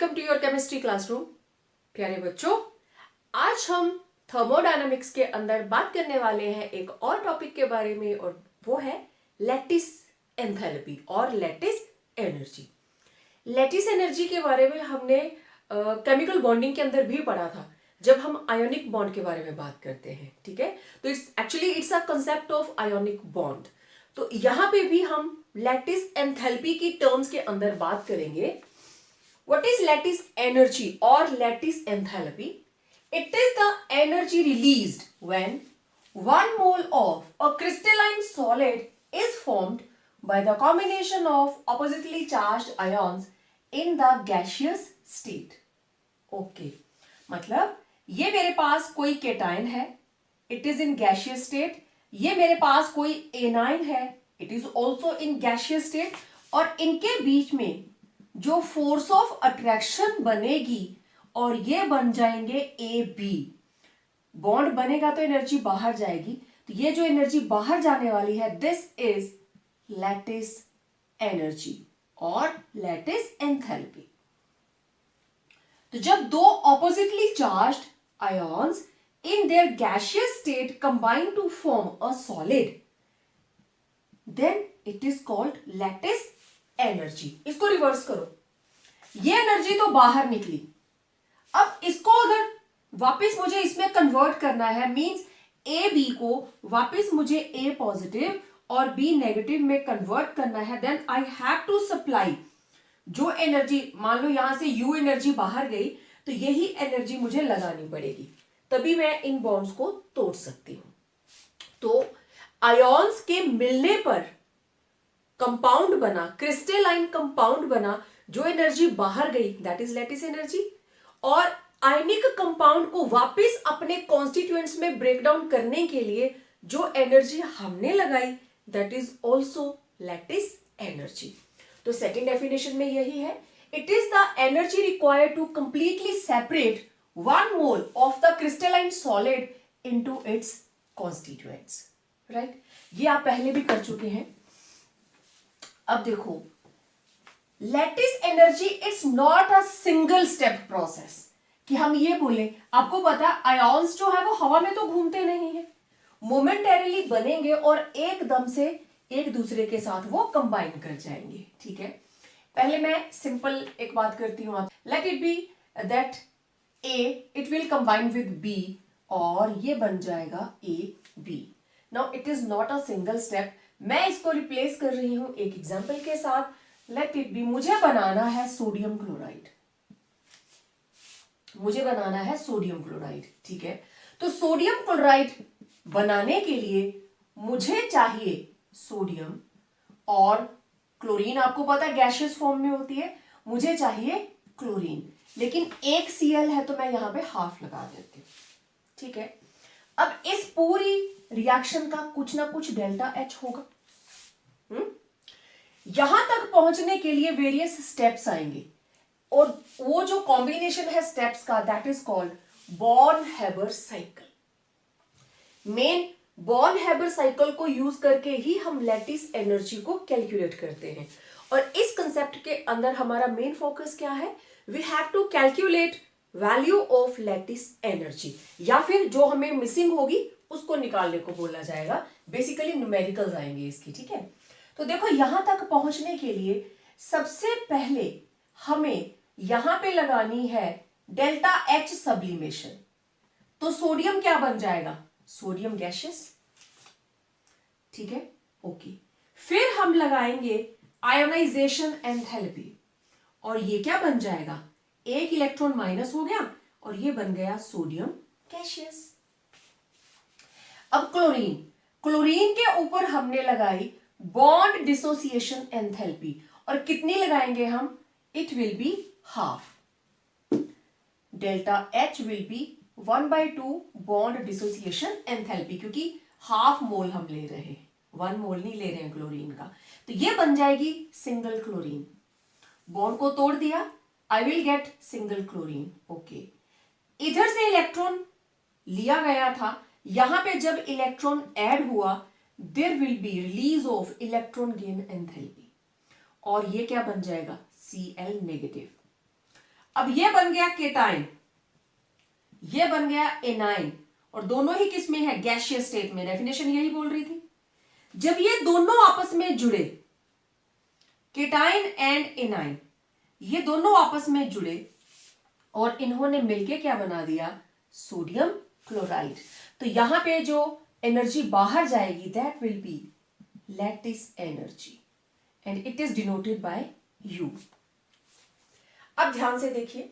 Welcome to your chemistry classroom. प्यारे बच्चों, आज हम थर्मोडायनामिक्स के अंदर बात करने वाले हैं एक और टॉपिक के बारे में, और वो है लैटिस एंथैल्पी और लैटिस एनर्जी। लैटिस एनर्जी के बारे में हमने केमिकल बॉन्डिंग के अंदर भी पढ़ा था, जब हम आयोनिक बॉन्ड के बारे में बात करते हैं। ठीक है, तो it's a concept of ionic bond. तो यहां पे भी हम लैटिस एंथैल्पी की टर्म्स के अंदर बात करेंगे। What is lattice energy or lattice enthalpy? It is the energy released when 1 mole of a crystalline solid is formed by the combination of oppositely charged ions in the gaseous state. Okay, मतलब ये मेरे पास कोई cation है, it is in gaseous state. ये मेरे पास कोई A9 है, it is also in gaseous state. और इनके बीच में जो फोर्स ऑफ अट्रैक्शन बनेगी और ये बन जाएंगे ए बी। बॉन्ड बनेगा तो एनर्जी बाहर जाएगी, तो ये जो एनर्जी बाहर जाने वाली है, दिस इज लैटिस एनर्जी और लैटिस एंथैल्पी। तो जब दो oppositely charged ions in their gaseous state combine to form a solid, then it is called lattice energy. इसको रिवर्स करो, ये एनर्जी तो बाहर निकली, अब इसको अगर वापस मुझे इसमें कन्वर्ट करना है, मींस ए बी को वापस मुझे ए पॉजिटिव और बी नेगेटिव में कन्वर्ट करना है, then I have to supply जो एनर्जी, मान लो यहां से यू एनर्जी बाहर गई, तो यही एनर्जी मुझे लगानी पड़ेगी, तभी मैं इन बॉन्ड्स को तोड़ सकती हूं। तो आयॉन्स के मिलने पर कंपाउंड बना, क्रिस्टलाइन कंपाउंड बना, जो एनर्जी बाहर गई दैट इज लैटिस एनर्जी, और आयनिक कंपाउंड को वापस अपने कॉन्स्टिट्यूएंट्स में ब्रेक डाउन करने के लिए जो एनर्जी हमने लगाई that is also lattice energy. तो सेकेंड डेफिनेशन में यही है, it is the energy required to completely separate 1 mole of the crystalline solid into its constituents. Right, ये आप पहले भी कर चुके हैं। अब देखो, lattice energy it's not a single step process कि हम ये बोले, आपको पता आयॉन्स जो है वो हवा में तो घूमते नहीं है, मोमेंटरीली बनेंगे और एकदम से एक दूसरे के साथ वो कंबाइन कर जाएंगे। ठीक है, पहले मैं सिंपल एक बात करती हूं, let it be that A it will combine with B और ये बन जाएगा A B. Now it is not a single step, मैं इसको रिप्लेस कर रही हूं एक एग्जांपल के साथ। लेट इट बी, मुझे बनाना है सोडियम क्लोराइड, मुझे बनाना है सोडियम क्लोराइड। ठीक है, तो सोडियम क्लोराइड बनाने के लिए मुझे चाहिए सोडियम और क्लोरीन, आपको पता है गैसियस फॉर्म में होती है, मुझे चाहिए क्लोरीन, लेकिन एक Cl है तो मैं यहां पे हाफ लगा देती हूं। ठीक है, अब इस पूरी रिएक्शन का कुछ ना कुछ डेल्टा H होगा। यहां तक पहुंचने के लिए वेरियस स्टेप्स आएंगे, और वो जो कॉम्बिनेशन है स्टेप्स का that is called born Haber cycle. Main born Haber cycle को यूज करके ही हम लैटिस एनर्जी को कैलकुलेट करते हैं, और इस कंसेप्ट के अंदर हमारा मेन फोकस क्या है, we have to calculate value of lattice energy, या फिर जो हमें मिसिंग होगी उसको निकालने को बोला जाएगा। बेसिकली न्यूमेरिकल्स आएंगे इसकी। ठीक है, तो देखो यहां तक पहुंचने के लिए सबसे पहले हमें यहां पे लगानी है डेल्टा H सब्लिमेशन। तो सोडियम क्या बन जाएगा, सोडियम गैसियस। ठीक है, ओके, फिर हम लगाएंगे आयोनाइजेशन एंथैल्पी, और ये क्या बन जाएगा, एक इलेक्ट्रॉन माइनस हो गया और ये बन गया सोडियम गैसियस। अब क्लोरीन, क्लोरीन के ऊपर हमने लगाई बॉन्ड डिसोसिएशन एंथैल्पी, और कितनी लगाएंगे हम, it will be half. Delta H will be 1/2 bond dissociation enthalpy, क्योंकि हाफ मोल हम ले रहे हैं, 1 मोल नहीं ले रहे हैं क्लोरीन का, तो ये बन जाएगी सिंगल क्लोरीन। बॉन्ड को तोड़ दिया, I will get single chlorine. Okay, इधर से इलेक्ट्रॉन लिया गया था, यहां पे जब इलेक्ट्रॉन ऐड हुआ there will be release of electron gain enthalpy, और ये क्या बन जाएगा, Cl नेगेटिव। अब ये बन गया केटाइन, ये बन गया एनाइन, और दोनों ही किस में है, गैसियस स्टेट में। डेफिनेशन यही बोल रही थी। जब ये दोनों आपस में जुड़े, केटाइन एंड एनाइन, ये दोनों आपस में जुड़े और इन्होंने मिलके क्या बना दिया, सोडियम क्लोराइड। तो यहां पे जो एनर्जी बाहर जाएगी that will be lattice energy and it is denoted by you. अब ध्यान से देखिए,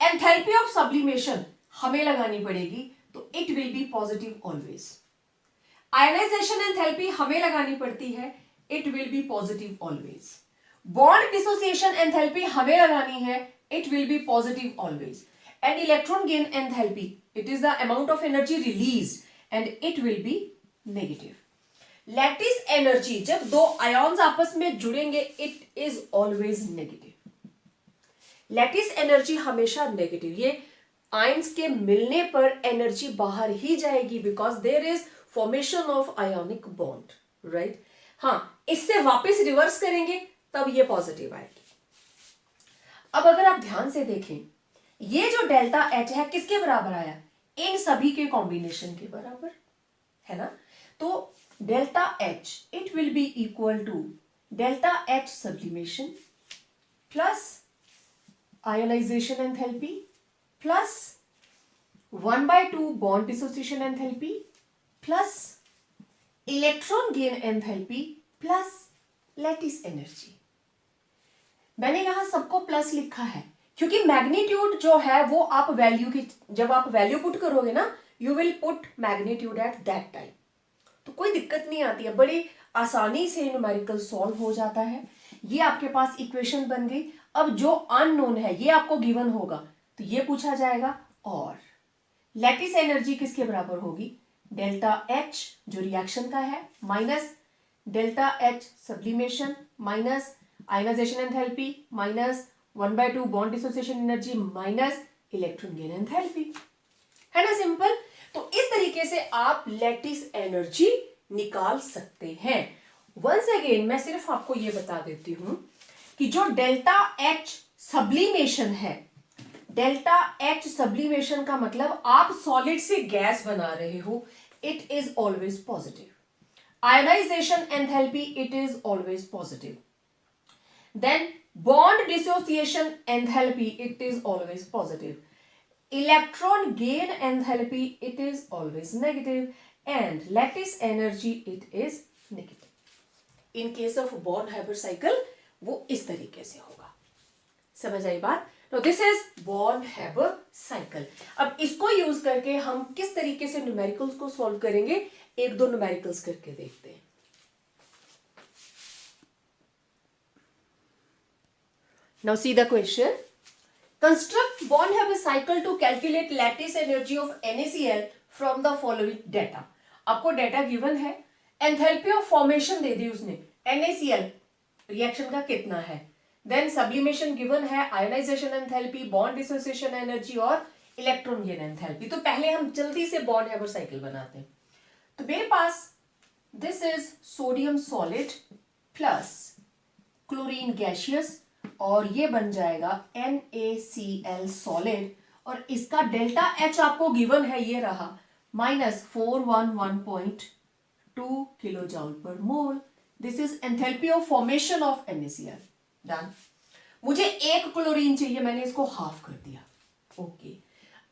एंथैल्पी ऑफ सब्लिमेशन हमें लगानी पड़ेगी, तो it will be positive always. Ionization enthalpy हमें लगानी पड़ती है, it will be positive always. Bond dissociation enthalpy हमें लगानी है, it will be positive always. And electron gain enthalpy, it is the amount of energy released and it will be negative. Lattice energy, जब दो ions आपस में जुड़ेंगे, it is always negative. Lattice energy हमेशा negative, ये ions के मिलने पर energy बाहर ही जाएगी because there is formation of ionic bond, right? हाँ, इससे वापस रिवर्स करेंगे तब ये पॉजिटिव आएगी। अब अगर आप ध्यान से देखें, ये जो डेल्टा एच है किसके बराबर आया, इन सभी के कॉम्बिनेशन के बराबर, है ना। तो delta H it will be equal to delta H sublimation plus ionization enthalpy plus 1/2 bond dissociation enthalpy plus electron gain enthalpy plus lattice energy. मैंने यहां सबको प्लस लिखा है क्योंकि मैग्नीट्यूड जो है वो आप वैल्यू की, जब आप वैल्यू पुट करोगे ना, you will put magnitude at that time, तो कोई दिक्कत नहीं आती है, बड़ी आसानी से न्यूमेरिकल सॉल्व हो जाता है। ये आपके पास इक्वेशन बन गई। अब जो अननोन है ये आपको गिवन होगा, तो ये पूछा जाएगा, और लैटिस एनर्जी किसके बराबर होगी, डेल्टा एच जो रिएक्शन का है minus delta H sublimation minus ionization enthalpy minus 1/2 bond dissociation energy minus electron gain enthalpy, है ना, सिंपल। तो इस तरीके से आप लैटिस एनर्जी निकाल सकते हैं। वंस अगेन मैं सिर्फ आपको यह बता देती हूं कि जो डेल्टा एच सब्लिमेशन है, डेल्टा एच सब्लिमेशन का मतलब आप सॉलिड से गैस बना रहे हो, it is always positive. Ionization enthalpy it is always positive. Then bond dissociation enthalpy it is always positive. Electron gain enthalpy it is always negative, and lattice energy it is negative. In case of Born-Haber cycle वो इस तरीके से होगा। समझ आई बात? Now this is Born-Haber cycle. अब इसको यूज करके हम किस तरीके से न्यूमेरिकल्स को सॉल्व करेंगे, एक दो न्यूमेरिकल्स करके देखते हैं। Now see the question. Construct Born-Haber cycle to calculate lattice energy of NaCl from the following data. आपको डेटा गिवन है, एंथैल्पी ऑफ फॉर्मेशन दे दी उसने, NaCl रिएक्शन का कितना है, देन सब्लिमेशन गिवन है, ionisation enthalpy, bond dissociation energy और electron gain enthalpy. तो पहले हम जल्दी से Born-Haber साइकिल बनाते हैं। तो मेरे पास this is sodium solid plus chlorine gaseous, और ये बन जाएगा NaCl सॉलिड, और इसका डेल्टा H आपको गिवन है, ये रहा -411.2 kilo joule per mole. This is enthalpy of formation of NaCl। Done. मुझे एक क्लोरीन चाहिए, मैंने इसको हाफ कर दिया। ओके,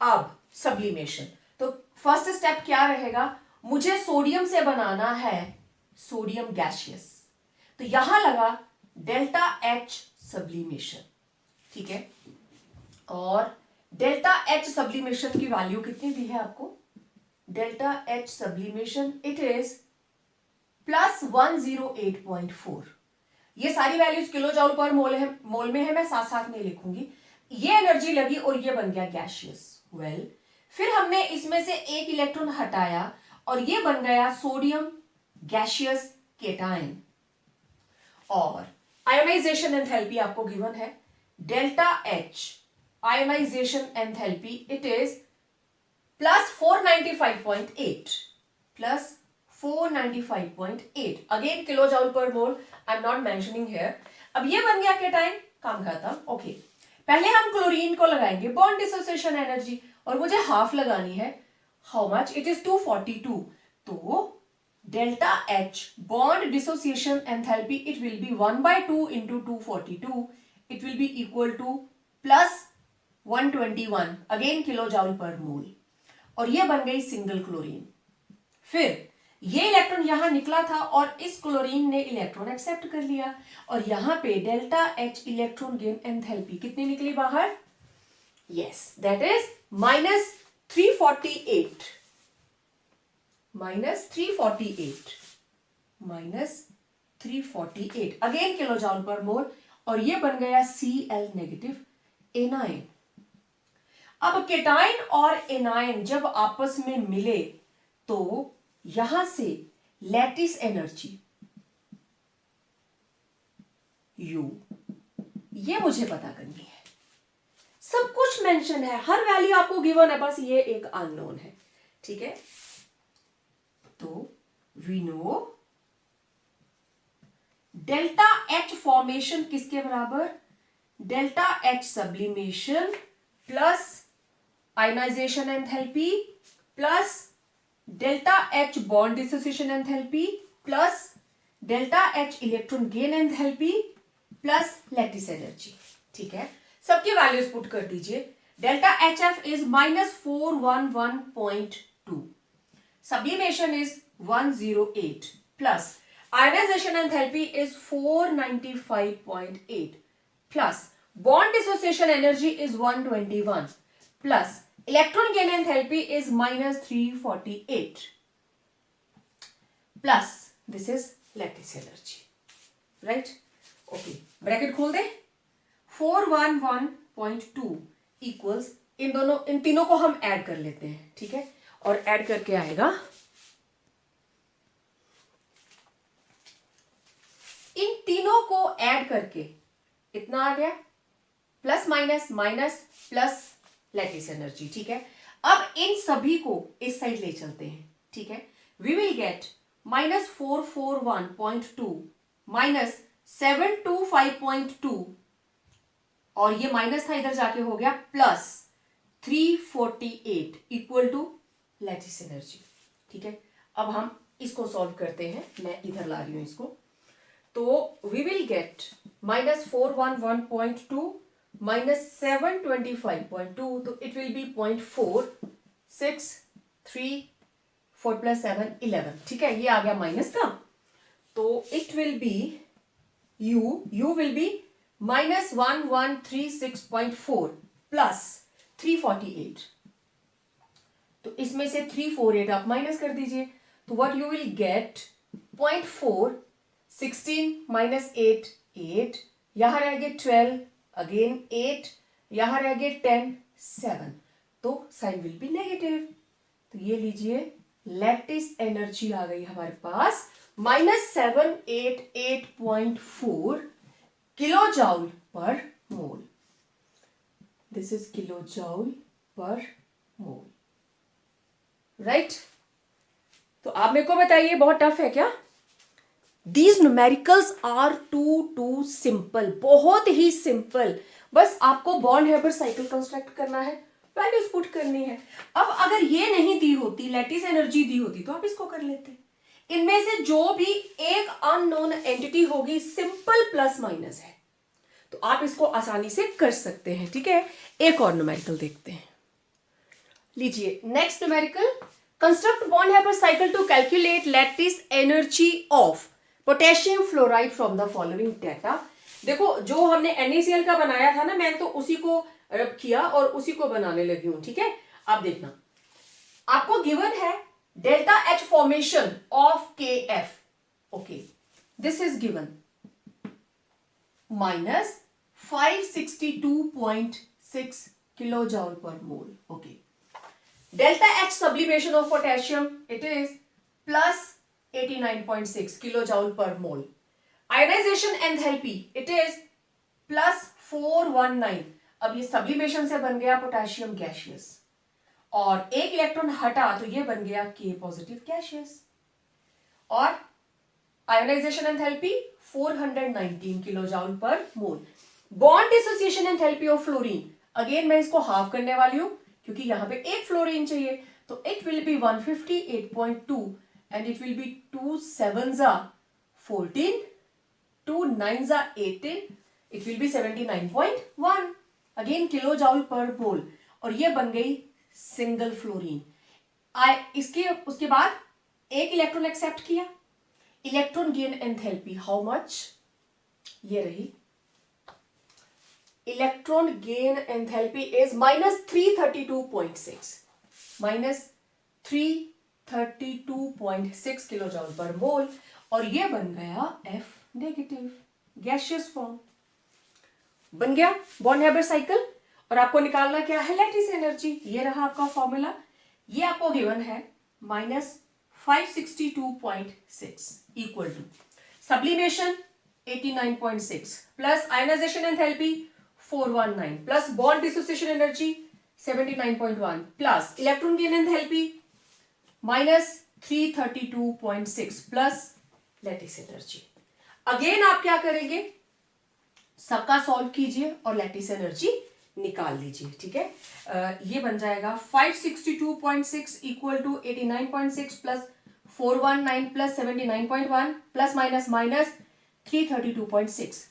अब सब्लिमेशन। तो फर्स्ट स्टेप क्या रहेगा, मुझे सोडियम से बनाना है सोडियम गैसियस, तो यहां लगा डेल्टा H सब्लिमेशन, ठीक है। और डेल्टा एच सब्लिमेशन की वैल्यू कितनी दी है आपको, delta H sublimation it is +108.4। ये सारी वैल्यूज किलो जूल पर मोल में है, मैं साथ साथ में लिखूंगी। ये एनर्जी लगी और ये बन गया गैसियस। वेल, फिर हमने इसमें से एक इलेक्ट्रॉन हटाया और ये बन गया सोडियम गैसियस केटाइन। और आयोनाइजेशन एंथैल्पी आपको गिवन है, delta H ionization enthalpy it is +495.8, +495.8, again kilo joule per mole, I am not mentioning here. अब ये बन गया केटाइन, काम खत्म। ओके, पहले हम क्लोरीन को लगाएंगे बॉन्ड डिसोसिएशन एनर्जी, और मुझे हाफ लगानी है. How much? It is 242. तो delta H bond dissociation enthalpy it will be 1/2 into 242. It will be equal to plus 121 again kilo joule per mole, और ये बन गई सिंगल क्लोरीन. फिर ये इलेक्ट्रॉन यहां निकला था और इस क्लोरीन ने इलेक्ट्रॉन एक्सेप्ट कर लिया, और यहां पे delta H electron gain enthalpy कितनी निकली बाहर? Yes, that is -348. -348 again kilo joule per mole, और ये बन गया Cl नेगेटिव एनायन. अब केटाइन और एनायन जब आपस में मिले तो यहां से लैटिस एनर्जी U ये मुझे पता करनी है. सब कुछ मेंशन है, हर वैल्यू आपको गिवन है, बस ये एक अननोन है. ठीक है, तो we know delta H formation किसके बराबर? Delta H sublimation plus ionization enthalpy plus delta H bond dissociation enthalpy plus delta H electron gain enthalpy plus lattice energy. ठीक है, सबकी वैल्यूज पुट कर दीजिए. Delta H F is -411.2, sublimation is 108 plus ionization enthalpy is 495.8 plus bond dissociation energy is 121 plus electron gain enthalpy is -348 plus this is lattice energy, right? Okay, bracket खोल दे. 411.2 equals इन तीनों को हम add कर लेते हैं. ठीक है, और ऐड करके आएगा, इन तीनों को ऐड करके इतना आ गया, plus minus minus plus lattice energy. ठीक है, अब इन सभी को इस साइड ले चलते हैं. ठीक है, वी विल गेट -441.2 -725.2, और ये माइनस था इधर जाके हो गया plus 348 equal to lattice energy. ठीक है, अब हम इसको सॉल्व करते हैं. मैं इधर ला रही हूं इसको. तो वी विल गेट -411.2 -725.2, तो इट विल बी 0.463 4 + 7 11. ठीक है, ये आ गया माइनस का, तो it will B you will be -1136.4 plus 348. तो इसमें से 348 आप माइनस कर दीजिए, तो व्हाट यू विल गेट 0.4 16 -8 8, यहां रह गए 12 अगेन 8, यहां रह गए 10 7, तो साइन विल बी नेगेटिव. तो ये लीजिए लैटिस एनर्जी आ गई हमारे पास -788.4 kilo joule per mole. This is kilo joule per mole, right? तो आप मेरे को बताइए, बहुत टफ है क्या? These numericals are too simple, बहुत ही सिंपल. बस आपको बॉन्ड हेबर साइकिल कंस्ट्रक्ट करना है, वैल्यूज पुट करनी है. अब अगर ये नहीं दी होती, लैटिस एनर्जी दी होती, तो आप इसको कर लेते. इनमें से जो भी एक अननोन एंटिटी होगी, सिंपल प्लस माइनस है, तो आप इसको आसानी से कर सकते हैं. ठीक है, एक और न्यूमेरिकल देखते हैं. लीजिए next numerical, construct bond Haber cycle to calculate lattice energy of potassium fluoride from the following data. देखो जो हमने NaCl का बनाया था ना, मैं तो उसी को किया और उसी को बनाने लगी हूं. ठीक है, अब देखना, आपको गिवन है delta H formation of KF. Okay, this is given -562.6 kilo joule per mole. Okay, delta H sublimation of potassium it is plus 89.6 kilo joule per mole. Ionization enthalpy it is plus 419. अब ये sublimation से बन गया potassium gaseous, और एक electron हटा तो ये बन गया K पॉजिटिव गैशियस, और ionisation enthalpy 419 kilo joule per mole. Bond dissociation enthalpy of fluorine, again मैं इसको हाफ करने वाली हूं क्योंकि यहां पे एक फ्लोरीन चाहिए, तो it will B 158.2 and it will B 2 7 14, 2 9 18, it will B 79.1 again kilo जॉल पर मोल, और ये बन गई सिंगल फ्लोरीन। इसके उसके बाद एक इलेक्ट्रॉन एक्सेप्ट किया, electron gain enthalpy how much, ये रही electron gain enthalpy is -332.6, -332.6 kilo जॉल पर मोल, और ये बन गया F नेगेटिव गैसियस फॉर्म, बन गया बॉन्ड हैबर साइकिल। और आपको निकालना क्या है, लैटिस एनर्जी, ये रहा आपका फॉर्मूला, ये आपको गिवन है -562.6 equal to sublimation 89.6 plus ionization enthalpy 419 plus bond dissociation energy 79.1 plus electron gain enthalpy -332.6 plus lattice energy. Again आप क्या करेंगे, सबका सॉल्व कीजिए और लैटिस एनर्जी निकाल लीजिए, ठीक है। ये बन जाएगा 562.6 equal to 89.6 plus 419 plus 79.1 plus minus minus 332.6।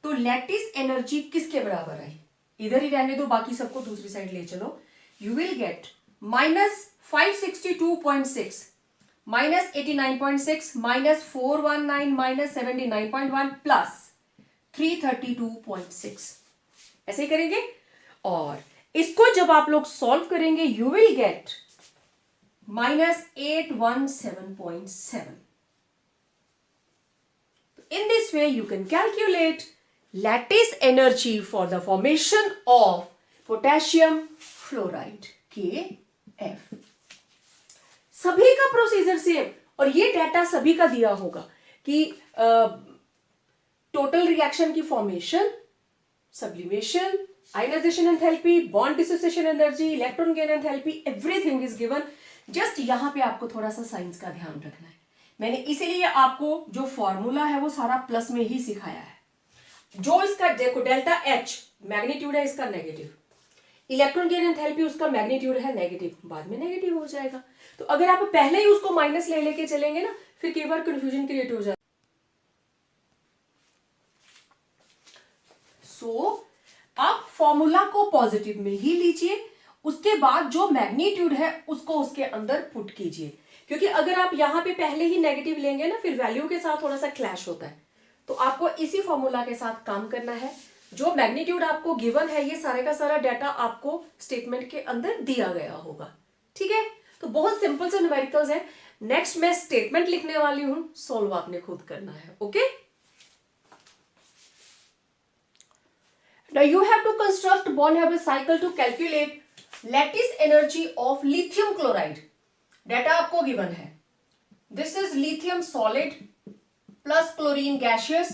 तो लैटिस एनर्जी किसके बराबर आई, इधर ही रहने दो, बाकी सबको दूसरी साइड ले चलो। You will get -562.6 minus 89.6 minus 419 minus 79.1 plus 332.6, ऐसे ही करेंगे। और इसको जब आप लोग सॉल्व करेंगे you will get -817.7। In this way you can calculate lattice energy for the formation of potassium fluoride KF। सभी का प्रोसीजर सेम, और ये डाटा सभी का दिया होगा कि टोटल रिएक्शन की formation, sublimation, ionisation enthalpy, bond dissociation energy, electron gain enthalpy, everything is given. Just यहां पे आपको थोड़ा सा साइंस का ध्यान रखना है। मैंने इसीलिए आपको जो फॉर्मूला है वो सारा प्लस में ही सिखाया है। जो इसका देखो डेल्टा एच मैग्नीट्यूड है इसका नेगेटिव, इलेक्ट्रॉन गेन एंथैल्पी उसका मैग्नीट्यूड है नेगेटिव, बाद में नेगेटिव हो जाएगा। तो अगर आप पहले ही उसको माइनस ले लेके चलेंगे ना, फिर कई बार कंफ्यूजन क्रिएट हो जाता है। सो आप फॉर्मूला को पॉजिटिव में ही लीजिए, उसके बाद जो मैग्नीट्यूड है उसको उसके अंदर पुट कीजिए, क्योंकि अगर आप यहां पे पहले ही नेगेटिव लेंगे ना, फिर वैल्यू के साथ थोड़ा सा क्लैश होता है। तो आपको इसी फॉर्मूला के साथ काम करना है। जो मैग्नीट्यूड आपको गिवन है, ये सारे का सारा डाटा आपको स्टेटमेंट के अंदर दिया गया होगा, ठीक है। तो बहुत सिंपल से न्यूमेरिकल्स है। नेक्स्ट मैं स्टेटमेंट लिखने वाली हूं, सोल्व आपने खुद करना है, okay. Now you have to construct Born-Haber cycle to calculate lattice energy of lithium chloride. Data आपको given है। This is lithium solid plus chlorine gaseous,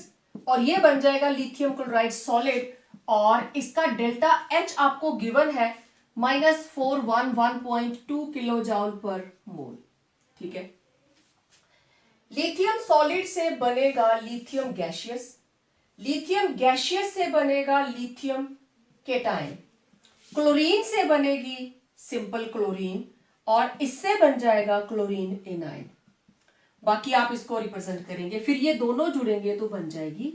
और ये बन जाएगा lithium chloride solid, और इसका डेल्टा H आपको given है -411.2 किलो जॉल पर मोल, ठीक है। लिथियम सॉलिड से बनेगा लिथियम गैसियस, लिथियम गैसियस से बनेगा लिथियम केटाइन, क्लोरीन से बनेगी सिंपल क्लोरीन, और इससे बन जाएगा क्लोरीन एनाइन। बाकी आप इसको रिप्रेजेंट करेंगे, फिर ये दोनों जुड़ेंगे तो बन जाएगी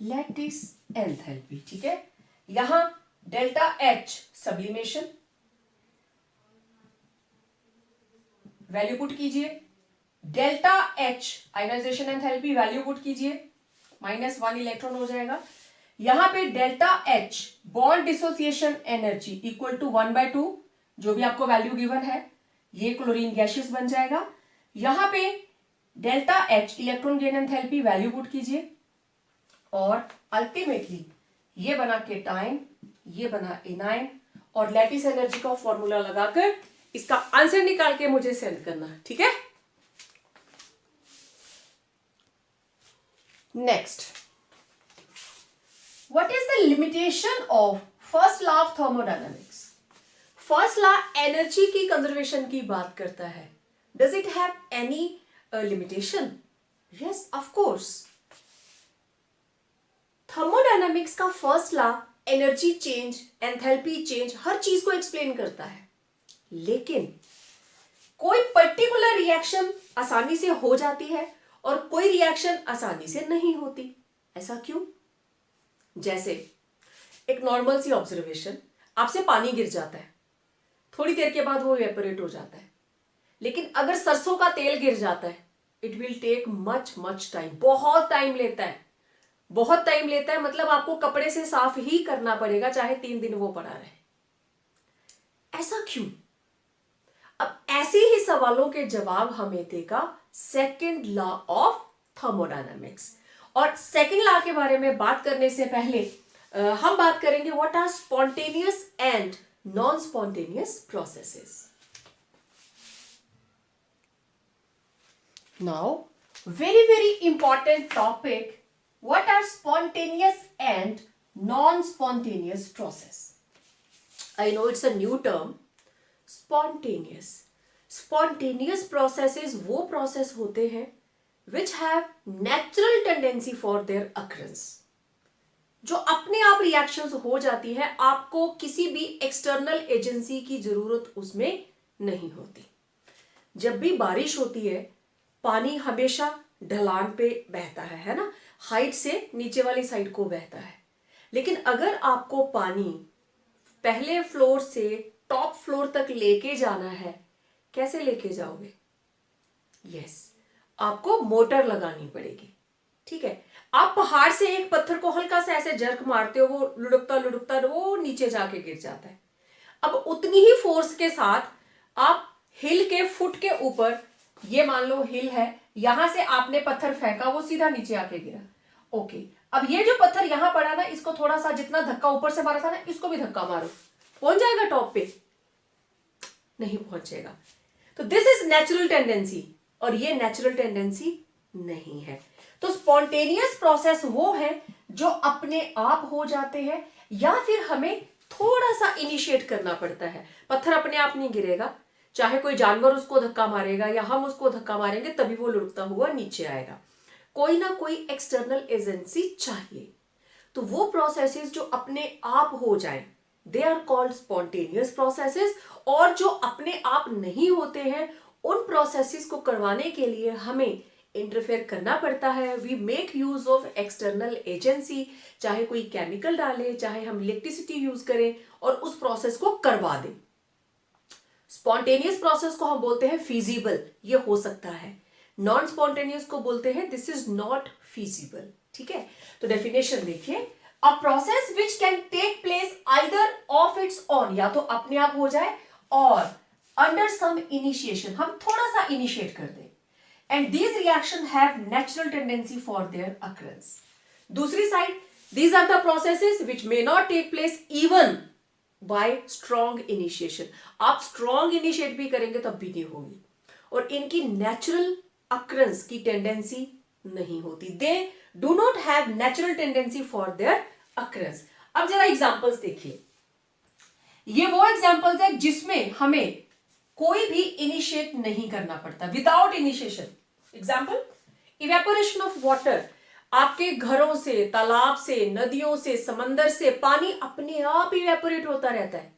लैटिस एंथैल्पी, ठीक है। यहां delta H sublimation value put कीजिए, delta H ionization enthalpy value put कीजिए, -1 इलेक्ट्रॉन हो जाएगा। यहां पे delta H bond dissociation energy equal to 1/2, जो भी आपको वैल्यू गिवन है, ये क्लोरीन गैसियस बन जाएगा। यहां पे delta H electron gain enthalpy value put कीजिए, और अल्टीमेटली ये बना केटाइन, ये बना एनाइन, और लैटिस एनर्जी का फॉर्मूला लगाकर इसका आंसर निकाल के मुझे सेंड करना, ठीक है। Next, what is the limitation of first law of thermodynamics. First law energy की कंजर्वेशन की बात करता है। Does it have any limitation? Yes, of course. Thermodynamics का first law energy change, enthalpy change, हर चीज को एक्सप्लेन करता है, लेकिन कोई पर्टिकुलर रिएक्शन आसानी से हो जाती है और कोई रिएक्शन आसानी से नहीं होती। ऐसा क्यों? जैसे एक नॉर्मल सी ऑब्जर्वेशन, आपसे पानी गिर जाता है, थोड़ी देर के बाद वो इवेपोरेट हो जाता है, लेकिन अगर सरसों का तेल गिर जाता है, it will take much time, बहुत टाइम लेता है, बहुत टाइम लेता है, मतलब आपको कपड़े से साफ ही करना पड़ेगा, चाहे 3 दिन वो पड़ा रहे। ऐसा क्यों? अब ऐसे ही सवालों के जवाब हमें देगा सेकंड लॉ ऑफ थर्मोडायनामिक्स। और सेकंड लॉ के बारे में बात करने से पहले हम बात करेंगे what are spontaneous and non spontaneous processes. Now very important topic, what are spontaneous and non spontaneous process? I know it's a new term, spontaneous. Spontaneous processes वो process होते हैं which have natural tendency for their occurrence, जो अपने आप reactions हो जाती है, आपको किसी भी एक्सटर्नल एजेंसी की जरूरत उसमें नहीं होती। जब भी बारिश होती है, पानी हमेशा ढलान पे बहता है ना, हाइट से नीचे वाली साइड को बहता है, लेकिन अगर आपको पानी पहले फ्लोर से टॉप फ्लोर तक लेके जाना है, कैसे लेके जाओगे? यस, आपको मोटर लगानी पड़ेगी। ठीक है, आप पहाड़ से एक पत्थर को हल्का सा ऐसे जर्क मारते हो, वो लुढ़कता लुढ़कता वो नीचे जाके गिर जाता है। अब उतनी ही फोर्स के साथ आप हिल के फुट के ऊपर, ये मान लो हिल है, यहां से आपने पत्थर फेंका, वो सीधा नीचे आके गिरा। ओके, अब ये जो पत्थर यहां पड़ा ना, इसको थोड़ा सा जितना धक्का ऊपर से मारा था ना, इसको भी धक्का मारो, पहुंच जाएगा टॉप पे? नहीं पहुंचेगा। तो दिस इज नेचुरल टेंडेंसी, और ये नेचुरल टेंडेंसी नहीं है। तो स्पॉन्टेनियस प्रोसेस वो है जो अपने आप हो जाते हैं, या फिर हमें थोड़ा सा इनिशिएट करना पड़ता है। पत्थर अपने आप नहीं गिरेगा, चाहे कोई जानवर उसको धक्का मारेगा या हम उसको धक्का मारेंगे, तभी वो लुढ़कता हुआ नीचे आएगा। कोई ना कोई एक्सटर्नल एजेंसी चाहिए। तो वो प्रोसेसेस जो अपने आप हो जाए, they are called spontaneous processes. और जो अपने आप नहीं होते हैं, उन प्रोसेसेस को करवाने के लिए हमें इंटरफेयर करना पड़ता है। We make use of external agency, चाहे कोई केमिकल डाले, चाहे हम इलेक्ट्रिसिटी यूज करें और उस प्रोसेस को करवा दें। स्पॉन्टेनियस प्रोसेस को हम बोलते हैं फीजिबल, ये हो सकता है। नॉन स्पॉन्टेनियस को बोलते हैं दिस इज नॉट फीजिबल। ठीक है, तो डेफिनेशन देखिए, a process which can take place either of its own, या तो अपने आप हो जाए, और अंडर सम इनिशिएशन, हम थोड़ा सा इनिशिएट कर दें, and these reaction have natural tendency for their occurrence. दूसरी side, these are the processes which may not take place even by strong initiation. आप स्ट्रॉन्ग इनिशिएट भी करेंगे तब भी नहीं होगी, और इनकी नेचुरल अकरेंस की टेंडेंसी नहीं होती। They do not have natural tendency for their occurrence. अब जरा एग्जांपल्स देखिए, ये वो एग्जांपल्स है जिसमें हमें कोई भी इनिशिएट नहीं करना पड़ता, without initiation. Example, evaporation of water. आपके घरों से, तालाब से, नदियों से, समंदर से पानी अपने आप इवेपोरेट होता रहता है,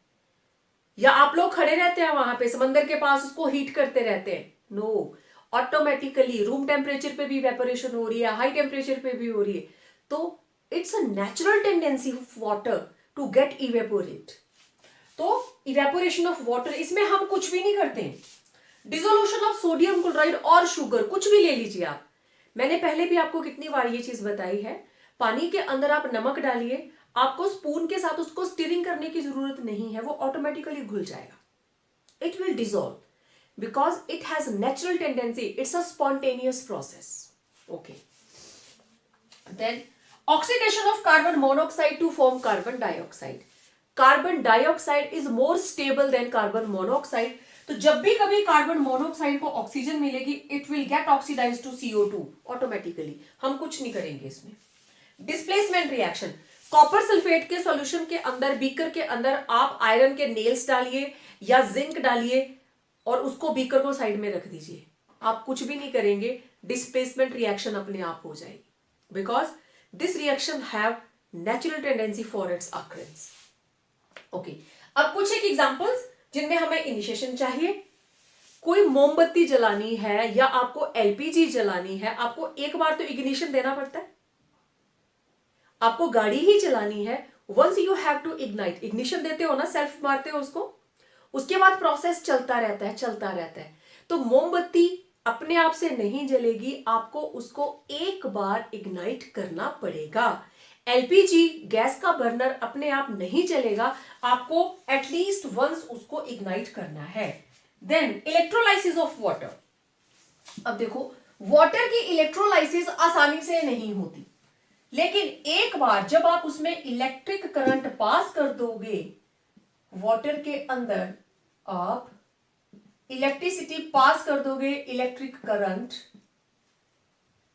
या आप लोग खड़े रहते हैं वहां पे समंदर के पास, उसको हीट करते रहते हैं? नो, ऑटोमेटिकली रूम टेम्परेचर पे भी इवेपोरेशन हो रही है, हाई टेम्परेचर पे भी हो रही है। तो it's a natural tendency of water to get evaporate. तो इवेपोरेशन ऑफ वाटर, इसमें हम कुछ भी नहीं करते हैं। डिसोल्यूशन ऑफ सोडियम क्लोराइड और शुगर, कुछ भी ले लीजिए आप। मैंने पहले भी आपको कितनी बार ये चीज बताई है, पानी के अंदर आप नमक डालिए, आपको स्पून के साथ उसको स्टीरिंग करने की जरूरत नहीं है, वो ऑटोमेटिकली घुल जाएगा। It will dissolve because it has natural tendency, it's a spontaneous process. Okay, then oxidation of carbon monoxide to form carbon dioxide. Carbon dioxide is more stable than carbon monoxide. तो जब भी कभी carbon monoxide को oxygen मिलेगी, it will get oxidized to CO2 automatically, हम कुछ नहीं करेंगे इसमें। डिस्प्लेसमेंट रिएक्शन, कॉपर सल्फेट के सॉल्यूशन के अंदर, बीकर के अंदर आप आयरन के नेल्स डालिए या जिंक डालिए और उसको बीकर को साइड में रख दीजिए, आप कुछ भी नहीं करेंगे, डिस्प्लेसमेंट रिएक्शन अपने आप हो जाएगी। Because this reaction have natural tendency for its occurrence. Okay, अब कुछ एक एग्जांपल्स जिनमें हमें इनिशिएशन चाहिए. कोई मोमबत्ती जलानी है या आपको एलपीजी जलानी है, आपको एक बार तो इग्निशन देना पड़ता है. आपको गाड़ी ही चलानी है, once you have to ignite, ignition देते हो ना, सेल्फ मारते हो उसको, उसके बाद प्रोसेस चलता रहता है, चलता रहता है. तो मोमबत्ती अपने आप से नहीं जलेगी, आपको उसको एक बार इग्नाइट करना पड़ेगा. एलपीजी गैस का बर्नर अपने आप नहीं चलेगा, आपको एटलीस्ट वंस उसको इग्नाइट करना है. Then electrolysis of water. अब देखो, वाटर की इलेक्ट्रोलाइसिस आसानी से नहीं होती, लेकिन एक बार जब आप उसमें इलेक्ट्रिक करंट पास कर दोगे, वाटर के अंदर आप इलेक्ट्रिसिटी पास कर दोगे, इलेक्ट्रिक करंट,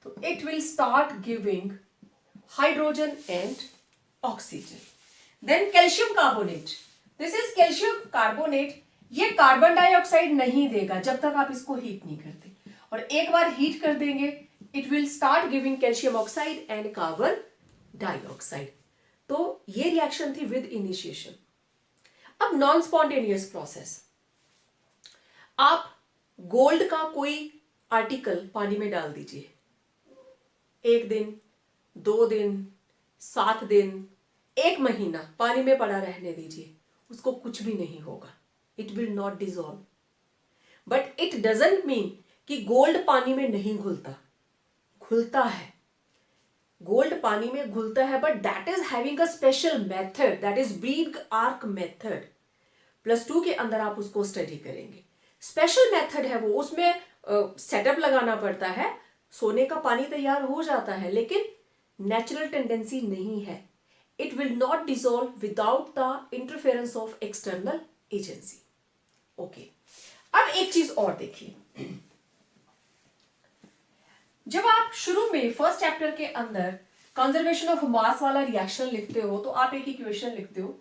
तो it will start giving hydrogen and oxygen. Then calcium carbonate, this is calcium carbonate. ये कार्बन डाइऑक्साइड नहीं देगा जब तक आप इसको हीट नहीं करते, और एक बार हीट कर देंगे, it will start giving calcium oxide and carbon dioxide. तो ये रिएक्शन थी विद इनिशिएशन. अब नॉन स्पॉन्टेनियस प्रोसेस. आप गोल्ड का कोई आर्टिकल पानी में डाल दीजिए, 1 दिन, 2 दिन, 7 दिन, 1 महीना पानी में पड़ा रहने दीजिए, उसको कुछ भी नहीं होगा. It will not dissolve. But it doesn't mean कि गोल्ड पानी में नहीं घुलता. घुलता है, गोल्ड पानी में घुलता है, but that is having a special method, that is Beed arc method. +2 के अंदर आप उसको स्टडी करेंगे. स्पेशल मेथड है वो, उसमें सेटअप लगाना पड़ता है, सोने का पानी तैयार हो जाता है, लेकिन नेचुरल टेंडेंसी नहीं है. It will not dissolve without the interference of external agency. Okay, अब एक चीज और देखिए. जब आप शुरू में फर्स्ट चैप्टर के अंदर कंजर्वेशन ऑफ मास वाला रिएक्शन लिखते हो, तो आप एक इक्वेशन लिखते हो,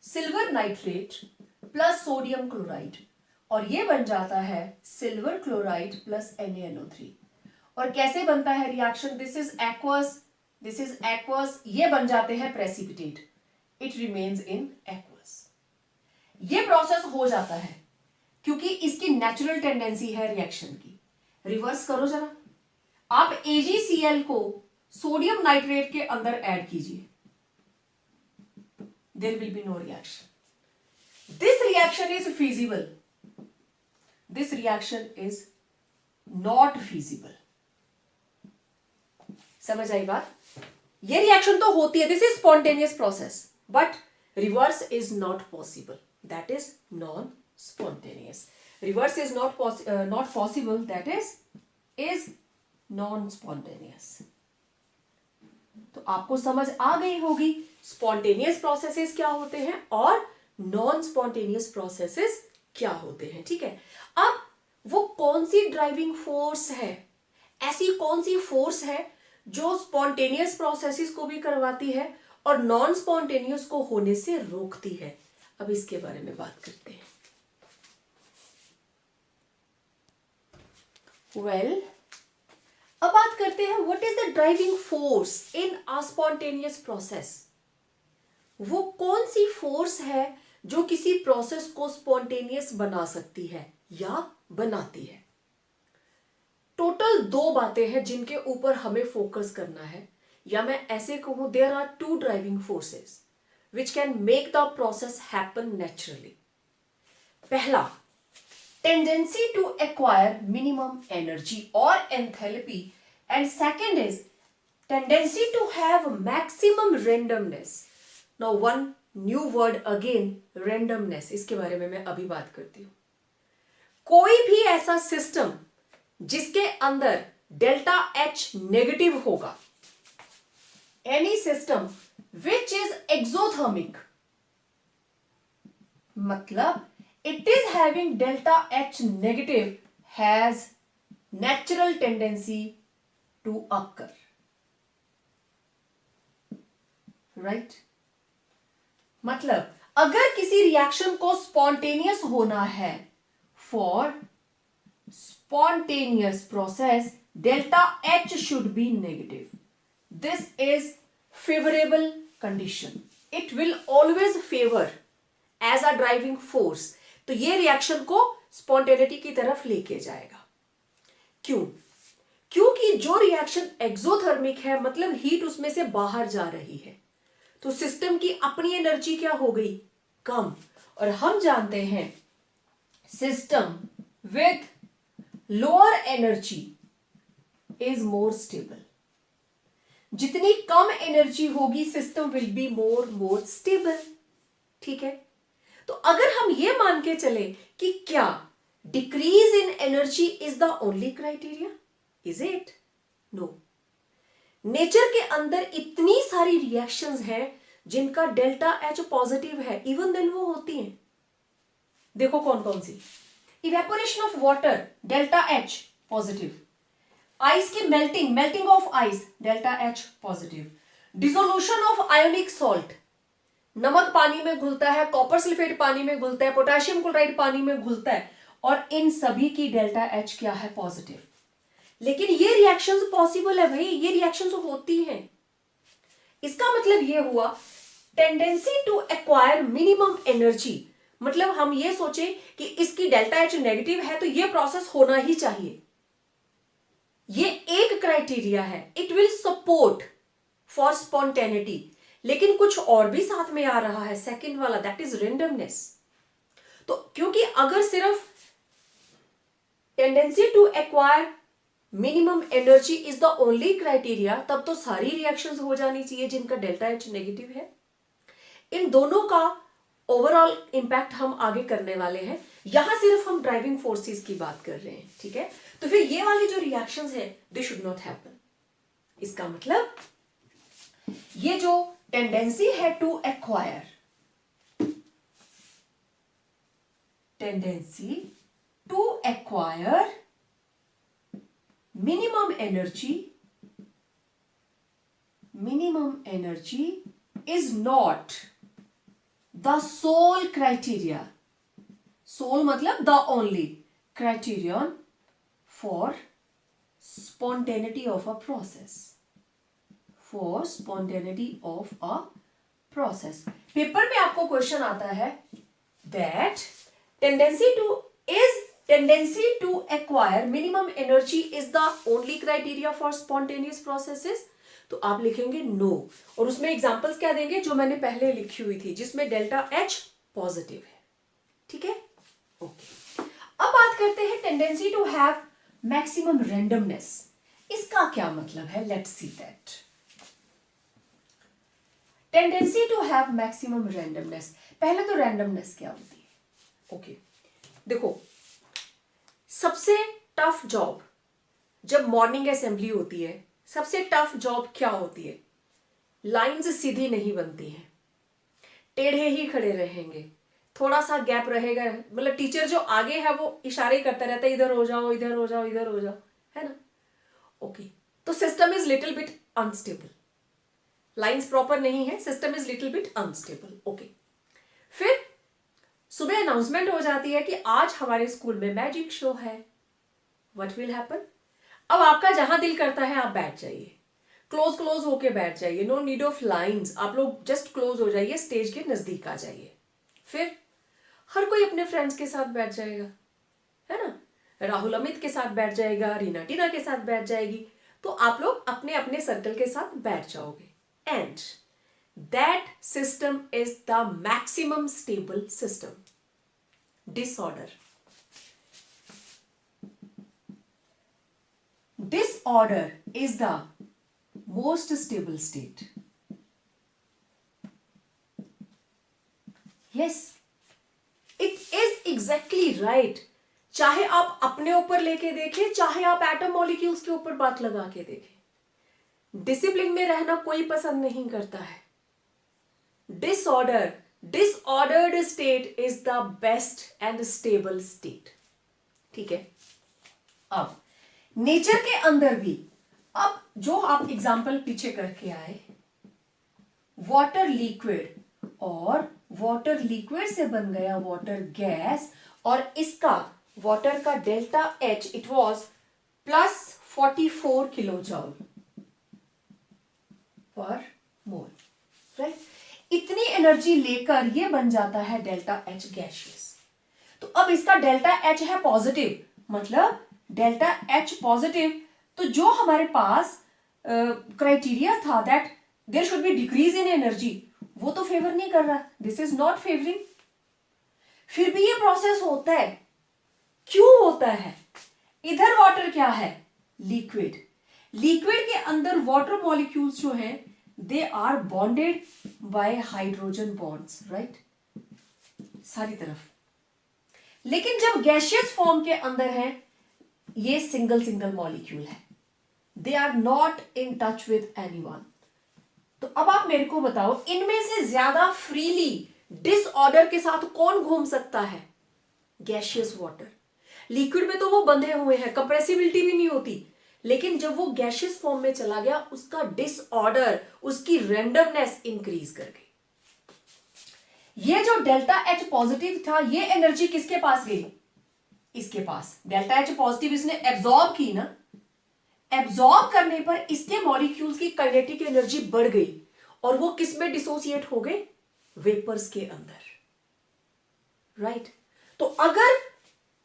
silver nitrate plus sodium chloride, और ये बन जाता है सिल्वर क्लोराइड प्लस NaNO3. और कैसे बनता है reaction? This is aqueous, this is aqueous, ये बन जाते हैं precipitate. It remains in aqueous. ये प्रोसेस हो जाता है क्योंकि इसकी नेचुरल टेंडेंसी है रिएक्शन की. रिवर्स करो जरा, आप AgCl को सोडियम नाइट्रेट के अंदर ऐड कीजिए, there will be no reaction. This reaction is feasible, this reaction is not feasible. समझ आई बात? ये रिएक्शन तो होती है, this is spontaneous process, but reverse is not possible, that is non spontaneous. Reverse is not possible, that is non spontaneous. तो आपको समझ आ गई होगी स्पॉन्टेनियस प्रोसेसेस क्या होते हैं और नॉन स्पॉन्टेनियस प्रोसेसेस क्या होते हैं. ठीक है, अब वो कौन सी ड्राइविंग फोर्स है, ऐसी कौन सी फोर्स है जो स्पॉन्टेनियस प्रोसेसेस को भी करवाती है और नॉन स्पॉन्टेनियस को होने से रोकती है. अब इसके बारे में बात करते हैं. वेल, अब बात करते हैं what is the driving force in a spontaneous process. वो कौन सी फोर्स है जो किसी प्रोसेस को स्पॉन्टेनियस बना सकती है या बनाती है. टोटल 2 बातें हैं जिनके ऊपर हमें फोकस करना है, या मैं ऐसे कहूं, there are 2 driving forces which can make the process happen naturally. पहला, tendency to acquire minimum energy or enthalpy, and second is tendency to have maximum randomness. Now one new word again, randomness. इसके बारे में मैं अभी बात करती हूं. कोई भी ऐसा सिस्टम जिसके अंदर डेल्टा H नेगेटिव होगा, any system which is exothermic, मतलब it is having delta H negative has natural tendency to occur. Right? मतलब अगर किसी रिएक्शन को स्पॉन्टेनियस होना है, for spontaneous process delta H should be negative. this is favorable condition. It will always favor as a driving force. तो ये reaction को spontaneity की तरफ लेके जाएगा. क्यों? क्योंकि जो रिएक्शन एक्सोथर्मिक है मतलब हीट उसमें से बाहर जा रही है, तो सिस्टम की अपनी एनर्जी क्या हो गई? कम. और हम जानते हैं system with lower energy is more stable. जितनी कम एनर्जी होगी system will be more stable. ठीक है. तो अगर हम ये मान के चले कि क्या decrease in energy is the only criteria, is it? No. Nature के अंदर इतनी सारी रिएक्शंस हैं जिनका डेल्टा एच पॉजिटिव है, इवन देन वो होती हैं. देखो कौन कौन सी. Evaporation of water delta H positive. Ice की melting of ice delta H positive. Dissolution of ionic salt, नमक पानी में घुलता है, कॉपर सल्फेट पानी में घुलता है, पोटेशियम क्लोराइड पानी में घुलता है, और इन सभी की डेल्टा एच क्या है? पॉजिटिव. लेकिन ये रिएक्शंस पॉसिबल है भाई, ये रिएक्शंस होती हैं. इसका मतलब ये हुआ tendency to acquire minimum energy. मतलब हम ये सोचे कि इसकी डेल्टा एच नेगेटिव है तो ये प्रोसेस होना ही चाहिए. ये एक क्राइटेरिया है. It will support for spontaneity. लेकिन कुछ और भी साथ में आ रहा है, सेकंड वाला, दैट इज रेंडमनेस. तो क्योंकि अगर सिर्फ tendency to acquire minimum energy is the only criteria, तब तो सारी रिएक्शंस हो जानी चाहिए जिनका डेल्टा एच नेगेटिव है. इन दोनों का ओवरऑल इंपैक्ट हम आगे करने वाले हैं. यहां सिर्फ हम ड्राइविंग फोर्सेस की बात कर रहे हैं. ठीक है. तो फिर ये वाली जो रिएक्शंस है दे शुड नॉट हैपन. इसका मतलब ये जो टेंडेंसी है to acquire, tendency to acquire minimum energy is not the sole criteria. Sole मतलब the only criterion for spontaneity of a process. For spontaneity of a process. Paper में आपको question आता है that tendency to acquire minimum energy is the only criteria for spontaneous processes. तो आप लिखेंगे no, और उसमें एग्जांपल्स क्या देंगे जो मैंने पहले लिखी हुई थी जिसमें डेल्टा एच पॉजिटिव है. ठीक है. ओके. अब बात करते हैं tendency to have maximum randomness. इसका क्या मतलब है? Let's see that. Tendency to have maximum randomness. पहले तो रैंडमनेस क्या होती है? ओके. देखो, सबसे टफ जॉब जब मॉर्निंग असेंबली होती है, सबसे टफ जॉब क्या होती है? लाइंस सीधी नहीं बनती हैं, टेढ़े ही खड़े रहेंगे, थोड़ा सा गैप रहेगा. मतलब टीचर जो आगे है वो इशारे करता रहता है, इधर हो जाओ, इधर हो जाओ, इधर हो जाओ, है ना. ओके. तो system is little bit unstable. Lines proper नहीं है, system is little bit unstable. Okay. फिर सुबह अनाउंसमेंट हो जाती है कि आज हमारे स्कूल में मैजिक शो है. What will happen? अब आपका जहां दिल करता है आप बैठ जाइए, क्लोज होके बैठ जाइए. No need of lines. आप लोग जस्ट क्लोज हो जाइए, स्टेज के नजदीक आ जाइए. फिर हर कोई अपने फ्रेंड्स के साथ बैठ जाएगा, है ना. राहुल अमित के साथ बैठ जाएगा, रीना टीना के साथ बैठ जाएगी. तो आप लोग अपने अपने सर्कल के साथ बैठ जाओगे. And that system is the maximum stable system. Disorder. Disorder is the most stable state. Yes, it is exactly right. चाहे आप अपने ऊपर लेके देखें, चाहे आप एटम मॉलिक्यूल्स के ऊपर बात लगा के देखें, डिसिप्लिन में रहना कोई पसंद नहीं करता है. Disordered state is the best and stable state. ठीक है. अब नेचर के अंदर भी, अब जो आप एग्जांपल पीछे करके आए, वाटर लिक्विड, और वाटर लिक्विड से बन गया वाटर गैस, और इसका वाटर का delta H it was +44 kilo जॉल. पर मोल, राइट। इतनी एनर्जी लेकर ये बन जाता है डेल्टा एच गैसियस। तो अब इसका डेल्टा एच है पॉजिटिव, मतलब डेल्टा एच पॉजिटिव, तो जो हमारे पास क्राइटेरिया था that there should be decrease in energy, वो तो फेवर नहीं कर रहा, दिस इज नॉट फेवरिंग। फिर भी ये प्रोसेस होता है, क्यों होता है? इधर वाटर क्या है? लिक्विड। लिक्विड के अंदर वाटर मॉलिक्यूल्स जो हैं they are bonded by hydrogen bonds, right, सारी तरफ। लेकिन जब गैसियस फॉर्म के अंदर है ये सिंगल सिंगल मॉलिक्यूल है, they are not in touch with anyone. तो अब आप मेरे को बताओ, इनमें से ज्यादा फ्रीली डिसऑर्डर के साथ कौन घूम सकता है? Gaseous water. लिक्विड में तो वो बंधे हुए हैं, कंप्रेसिबिलिटी भी नहीं होती, लेकिन जब वो गैसियस फॉर्म में चला गया उसका डिसऑर्डर, उसकी रैंडमनेस इंक्रीज कर गई। ये जो डेल्टा एच पॉजिटिव था, ये एनर्जी किसके पास गई? इसके पास। डेल्टा एच पॉजिटिव इसने एब्जॉर्ब की ना, एब्जॉर्ब करने पर इसके मॉलिक्यूल्स की काइनेटिक एनर्जी बढ़ गई और वो किस में डिसोसिएट हो गए? वेपर्स के अंदर, राइट। तो अगर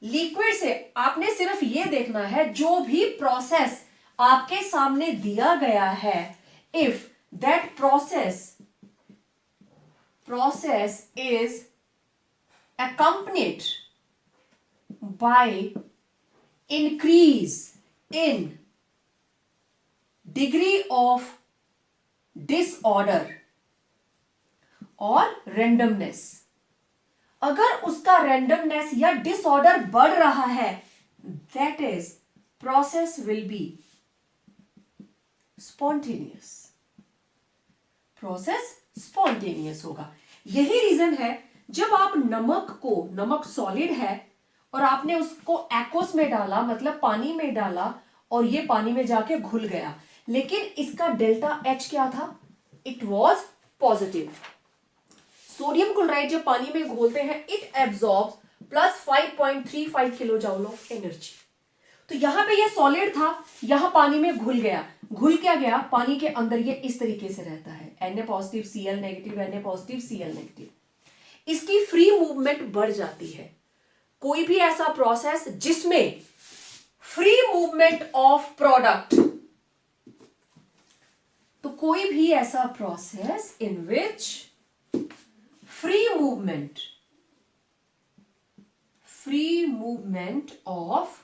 लिक्विड से आपने सिर्फ ये देखना है, जो भी प्रोसेस आपके सामने दिया गया है, if that process is accompanied by increase in degree of disorder और randomness, अगर उसका randomness या disorder बढ़ रहा है, that is process will be spontaneous, process spontaneous होगा। यही रीजन है जब आप नमक सॉलिड है और आपने उसको एक्वस में डाला, मतलब पानी में डाला, और ये पानी में जाके घुल गया, लेकिन इसका डेल्टा एच क्या था? It was positive. Sodium chloride जब पानी में घोलते हैं, it absorbs plus 5.35 kilo joule of energy. तो यहां पे ये सॉलिड था, यहां पानी में घुल गया, घुल क्या गया? पानी के अंदर ये इस तरीके से रहता है, Na positive Cl negative, Na positive Cl negative. इसकी फ्री मूवमेंट बढ़ जाती है। कोई भी ऐसा प्रोसेस जिसमें फ्री मूवमेंट ऑफ प्रोडक्ट, तो कोई भी ऐसा process in which free movement of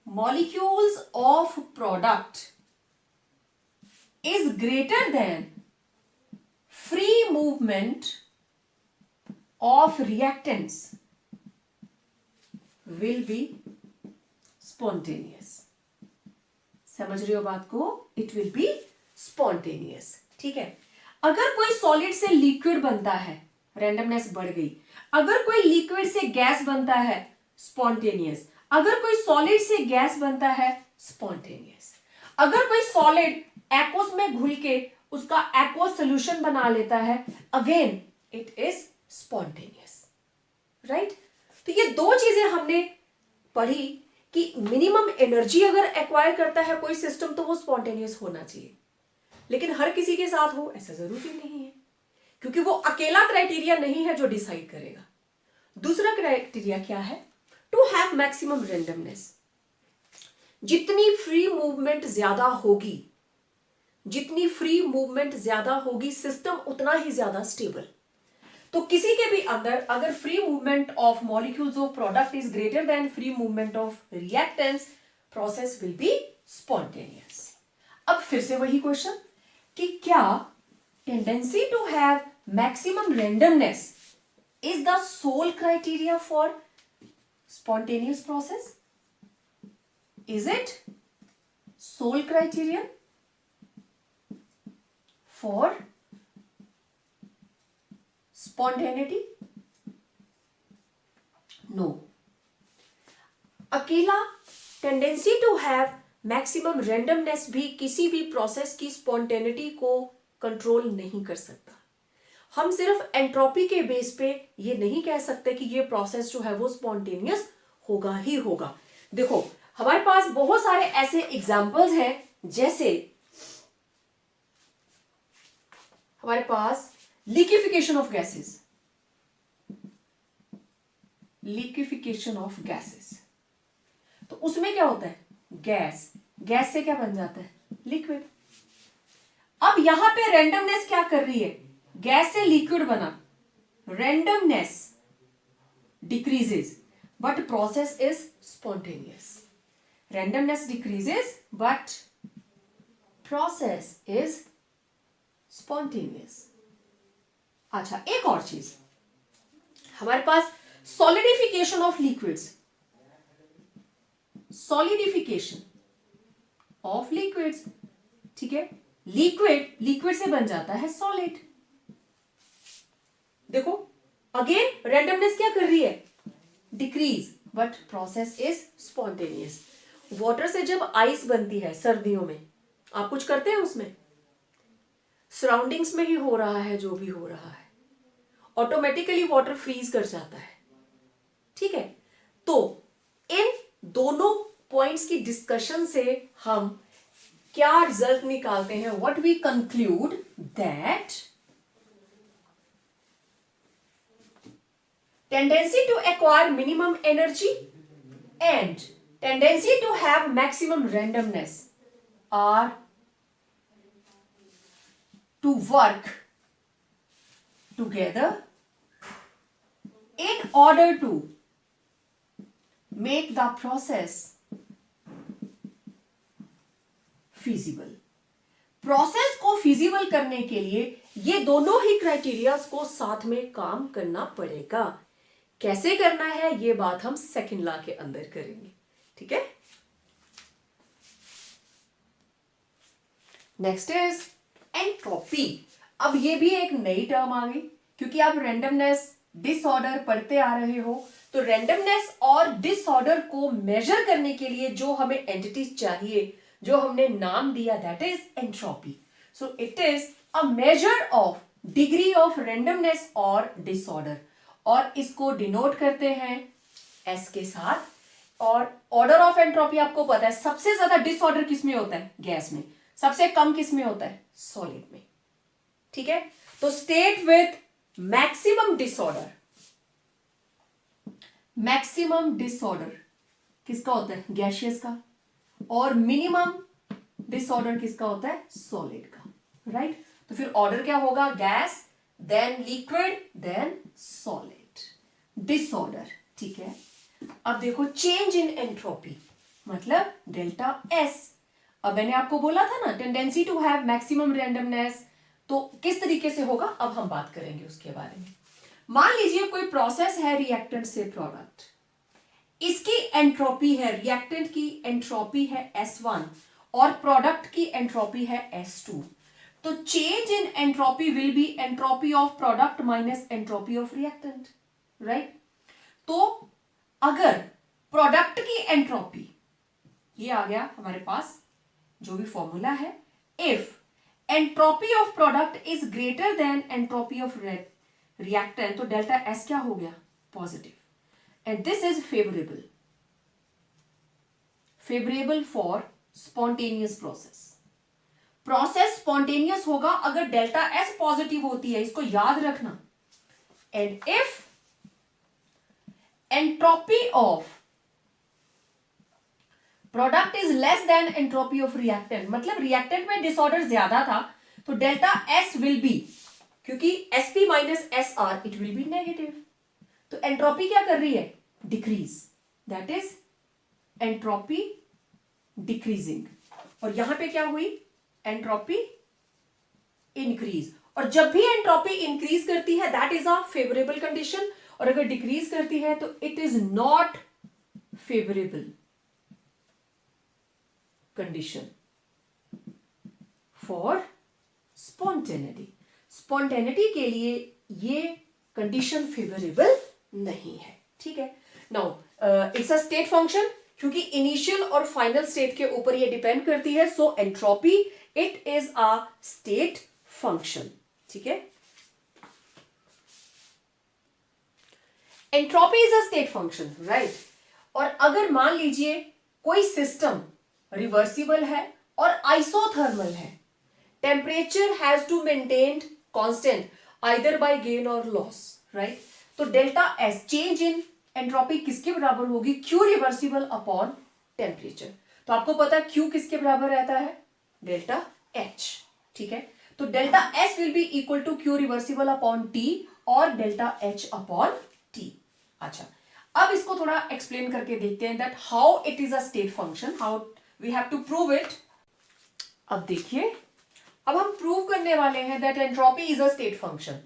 molecules of product is greater than free movement of reactants will be spontaneous। समझ रहे हो बात को? It will be spontaneous, ठीक है। अगर कोई सॉलिड से लिक्विड बनता है, रैंडमनेस बढ़ गई। अगर कोई लिक्विड से गैस बनता है, स्पॉन्टेनियस। अगर कोई सॉलिड से गैस बनता है, स्पॉन्टेनियस। अगर कोई सॉलिड एक्वस में घुल के उसका एक्वस सोल्यूशन बना लेता है, again it is spontaneous, right. तो ये दो चीजें हमने पढ़ी कि मिनिमम एनर्जी अगर एक्वायर करता है कोई सिस्टम तो वो स्पॉन्टेनियस होना चाहिए, लेकिन हर किसी के साथ हो ऐसा जरूरी नहीं है, क्योंकि वो अकेला क्राइटेरिया नहीं है जो डिसाइड करेगा। दूसरा क्राइटेरिया क्या है? To have maximum randomness. जितनी फ्री मूवमेंट ज्यादा होगी, सिस्टम उतना ही ज्यादा स्टेबल। तो किसी के भी अंदर अगर free movement of molecules of product is greater than free movement of reactants, process will be spontaneous. अब फिर से वही क्वेश्चन कि क्या tendency to have maximum randomness is the sole criteria for spontaneous process? Is it sole criterion for spontaneity? No. अकेला tendency to have maximum randomness भी किसी भी प्रोसेस की स्पॉन्टेनिटी को कंट्रोल नहीं कर सकता। हम सिर्फ एंट्रोपी के बेस पे ये नहीं कह सकते कि ये प्रोसेस जो है वो स्पॉन्टेनियस होगा ही होगा। देखो हमारे पास बहुत सारे ऐसे एग्जाम्पल्स हैं, जैसे हमारे पास liquefaction of gases, liquefaction of gases, तो उसमें क्या होता है, गैस, गैस से क्या बन जाता है, लिक्विड। अब यहां पे रेंडमनेस क्या कर रही है, गैस से लिक्विड बना, randomness decreases but process is spontaneous, randomness decreases but process is spontaneous. अच्छा, एक और चीज, हमारे पास solidification of liquids, solidification of liquids, ठीक है, लिक्विड लिक्विड से बन जाता है सॉलिड। देखो अगेन रेंडमनेस क्या कर रही है, decrease but process is spontaneous. Water से जब आइस बनती है सर्दियों में, आप कुछ करते हैं उसमें, सराउंडिंग्स में ही हो रहा है जो भी हो रहा है, ऑटोमेटिकली वाटर फ्रीज कर जाता है, ठीक है। तो इन दोनों पॉइंट्स की डिस्कशन से हम क्या रिजल्ट निकालते हैं, what we conclude that tendency to acquire minimum energy and tendency to have maximum randomness are to work together in order to make the process feasible। Process को फिजिबल करने के लिए ये दोनों ही क्राइटेरियाज को साथ में काम करना पड़ेगा। कैसे करना है ये बात हम सेकंड लॉ के अंदर करेंगे, ठीक है। Next is entropy. अब ये भी एक नई टर्म आ गई, क्योंकि आप रैंडमनेस डिसऑर्डर पढ़ते आ रहे हो, तो रैंडमनेस और डिसऑर्डर को मेजर करने के लिए जो हमें एंटिटी चाहिए, जो हमने नाम दिया, that is entropy. So it is a measure of degree of randomness और डिसऑर्डर, और इसको डिनोट करते हैं एस के साथ। और ऑर्डर ऑफ एंट्रोपी आपको पता है, सबसे ज्यादा डिसऑर्डर किस में होता है, गैस में, सबसे कम किस में होता है, सॉलिड में, ठीक है। तो state with maximum disorder, maximum disorder किसका होता है, गैसियस का, और मिनिमम डिसऑर्डर किसका होता है, सॉलिड का, राइट। तो फिर ऑर्डर क्या होगा, gas then liquid then solid, disorder, ठीक है। अब देखो चेंज इन एंट्रोपी मतलब डेल्टा एस। अब मैंने आपको बोला था ना tendency to have maximum randomness, तो किस तरीके से होगा अब हम बात करेंगे उसके बारे में। मान लीजिए कोई प्रोसेस है रिएक्टेंट से प्रोडक्ट, इसकी एंट्रोपी है, रिएक्टेंट की एंट्रोपी है S1 और प्रोडक्ट की एंट्रोपी है S2। तो change in entropy will be entropy of product minus entropy of reactant, right. तो अगर प्रोडक्ट की एंट्रोपी, ये आ गया हमारे पास जो भी फॉर्मूला है, if entropy of product is greater then entropy of reactant, तो डेल्टा एस क्या हो गया, positive, and this is favourable, favourable for spontaneous process. Process spontaneous होगा अगर डेल्टा एस पॉजिटिव होती है, इसको याद रखना। And if entropy of product is less than entropy of reactant, मतलब रिएक्टेंट में डिसऑर्डर ज्यादा था, तो डेल्टा एस विल बी, क्योंकि SP minus S R, it will B negative. तो एंट्रोपी क्या कर रही है, decrease, that is entropy decreasing. और यहां पे क्या हुई, एंट्रोपी इंक्रीज। और जब भी एंट्रोपी इंक्रीज करती है that is a favourable condition, और अगर डिक्रीज करती है तो it is not favourable condition for spontaneity. Spontaneity के लिए ये कंडीशन फेवरेबल नहीं है, ठीक है। Now it's a state function, क्योंकि इनिशियल और फाइनल स्टेट के ऊपर ये डिपेंड करती है, so entropy it is a state function, ठीक है। Entropy is a state function, right. और अगर मान लीजिए कोई सिस्टम रिवर्सिबल है और आइसोथर्मल है, temperature has to maintain constant either by gain और लॉस, राइट। तो delta S change in entropy किसके बराबर होगी, क्यू रिवर्सिबल अपॉन टेम्परेचर। तो आपको पता है क्यू किसके बराबर रहता है, डेल्टा एच, ठीक है। तो delta S will be equal to Q reversible upon T और डेल्टा एच अपॉन टी। अच्छा, अब इसको थोड़ा एक्सप्लेन करके देखते हैं that how it is a state function, how we have to prove it. अब देखिए, अब हम प्रूव करने वाले हैं that entropy is a state function.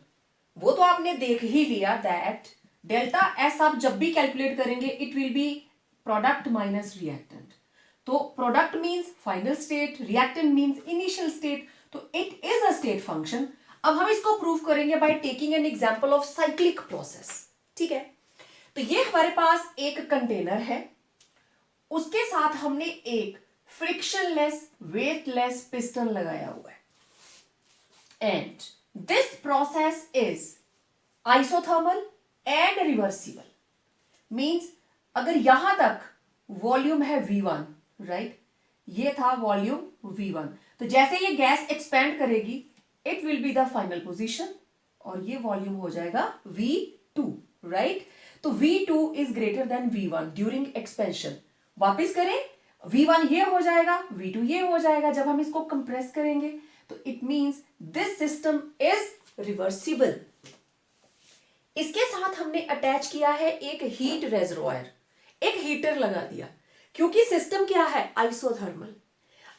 वो तो आपने देख ही लिया दैट डेल्टा एस आप जब भी कैलकुलेट करेंगे it will be product minus reactant. तो product means final state, reactant means initial state, तो it is a state function. अब हम इसको प्रूव करेंगे by taking an example of cyclic process, ठीक है। तो ये हमारे पास एक कंटेनर है, उसके साथ हमने एक फ्रिक्शनलेस वेटलेस पिस्टन लगाया हुआ है and this process is isothermal and reversible. Means अगर यहां तक वॉल्यूम है V1, राइट, ये था वॉल्यूम V1, तो जैसे ये गैस एक्सपेंड करेगी it will be the final position और ये वॉल्यूम हो जाएगा V2, राइट। तो V2 is greater then V1 during expansion. वापिस करें, V1 ये हो जाएगा, V2 ये हो जाएगा। जब हम इसको कंप्रेस करेंगे तो it means this system is reversible. इसके साथ हमने अटैच किया है एक हीट रेजर्वायर, एक हीटर लगा दिया, क्योंकि सिस्टम क्या है, आइसोथर्मल।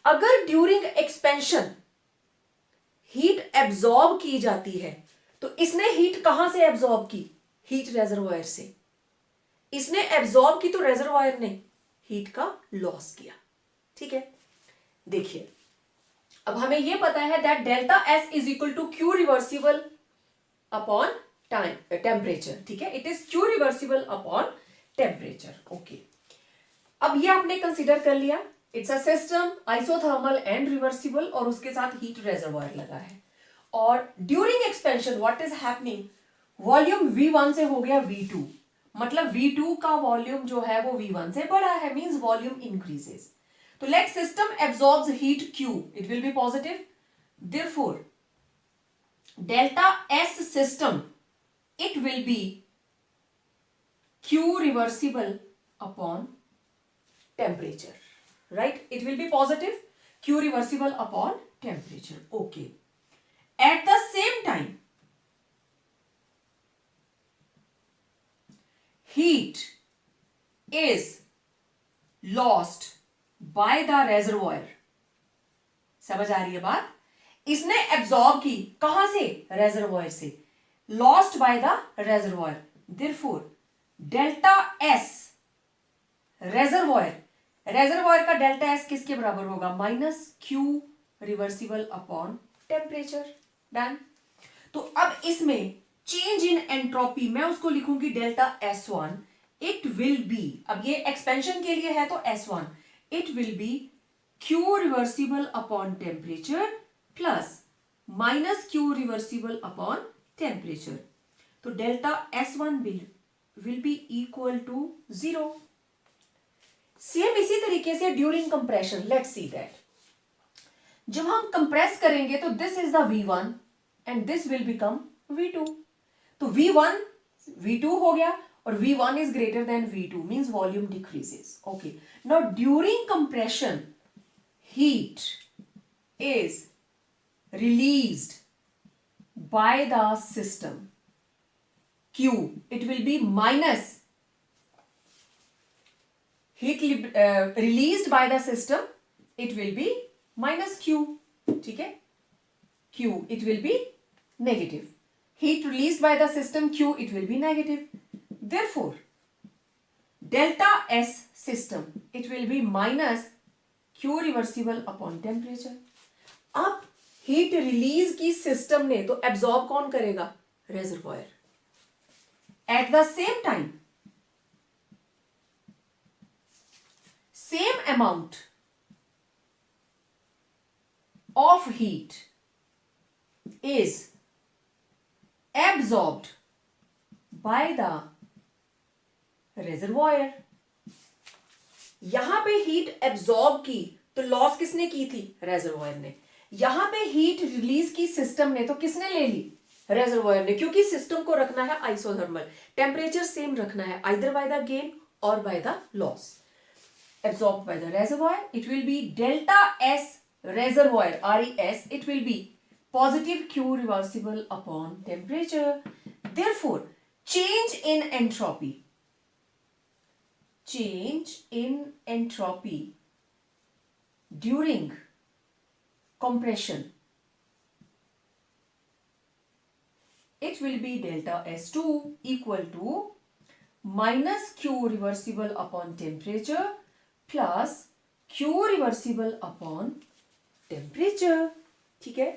अगर ड्यूरिंग एक्सपेंशन हीट एब्जॉर्ब की जाती है तो इसने हीट कहां से एब्जॉर्ब की, हीट रेजर्वायर से। इसने एब्जॉर्ब की तो रेजर्वायर ने हीट का लॉस किया, ठीक है। देखिए, अब हमें यह पता है that delta S is equal to Q reversible upon time temperature, ठीक है। It is Q reversible upon temperature, okay. अब ये आपने कंसीडर कर लिया, it's a system isothermal and reversible और उसके साथ हीट रेजर्वायर लगा है। और during expansion what is happening, volume V1 से हो गया V2, मतलब V2 का वॉल्यूम जो है वो V1 से बड़ा है, मींस वॉल्यूम इंक्रीजेस। तो let system absorbs heat Q, it will be positive, therefore delta S system it will be Q reversible upon temperature, right? It will be positive, Q reversible upon temperature, okay. At the same time, heat is lost by the reservoir. समझ आ रही है बात? इसने absorb की कहां से, reservoir से, lost by the reservoir. Therefore, delta S reservoir का delta S किसके बराबर होगा, minus Q reversible upon temperature. Done. तो अब इसमें चेंज इन एंट्रोपी मैं उसको लिखूंगी delta S1, it will B, अब ये एक्सपेंशन के लिए है तो S1, it will be Q reversible upon temperature plus minus Q reversible upon temperature. तो delta S1 will be equal to 0। Same इसी तरीके से during compression, let's see that जब हम कंप्रेस करेंगे तो this is the V1 and this will become V2। तो V1 V2 हो गया और V1 is greater than V2 means volume decreases, okay. Now during compression heat is released by the system Q, it will be minus heat released by the system, it will be minus Q, ठीक है। Q, it will be negative. Heat released by the system Q, it will be negative. Therefore, delta S system, it will be minus Q reversible upon temperature. अब heat release की system ने तो absorb कौन करेगा, reservoir. At the same time same amount of heat is absorbed by the reservoir. यहां पे heat absorb की तो लॉस किसने की थी, रेजर्वायर ने। यहां पे हीट रिलीज की सिस्टम ने, तो किसने ले ली? रेजर्वॉयर ने, क्योंकि सिस्टम को रखना है आइसोथर्मल, टेम्परेचर सेम रखना है, आइदर बाय द गेन और by the loss. Absorbed by the reservoir, it will be delta S reservoir, RES, it will be positive Q reversible upon temperature. Therefore, change in entropy during compression, it will be delta S2 equal to minus Q reversible upon temperature plus Q reversible upon temperature. ठीक है,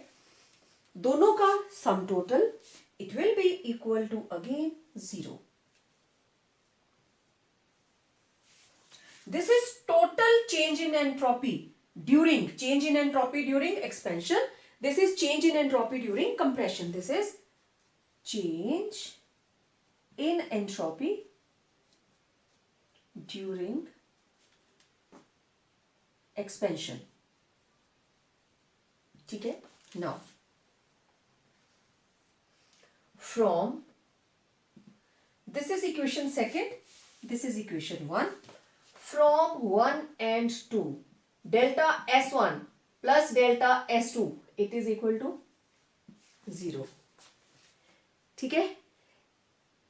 दोनों का sum total it will be equal to again 0. This is total change in entropy during expansion. This is change in entropy during compression. This is change in entropy during expansion. ठीक है, now from this is equation second, this is equation 1. From 1 and 2, delta S1 plus delta S2 it is equal to 0. ठीक है,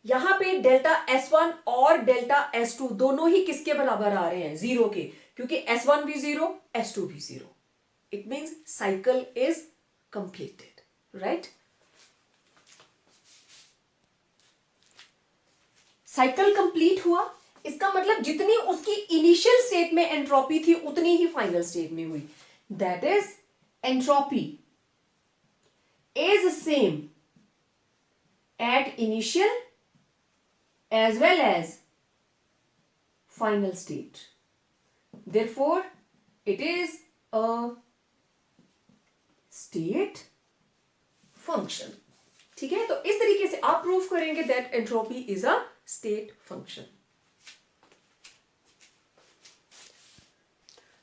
यहां पे delta S1 और delta S2 दोनों ही किसके बराबर आ रहे हैं? 0 के, क्योंकि S1 भी 0, S2 भी 0. It means cycle is completed, right? Cycle complete हुआ, इसका मतलब जितनी उसकी इनिशियल स्टेट में एंट्रोपी थी उतनी ही फाइनल स्टेट में हुई. That is entropy is same at initial as well as final state. Therefore, it is a state function. ठीक है, तो इस तरीके से आप प्रूव करेंगे that entropy is a state function.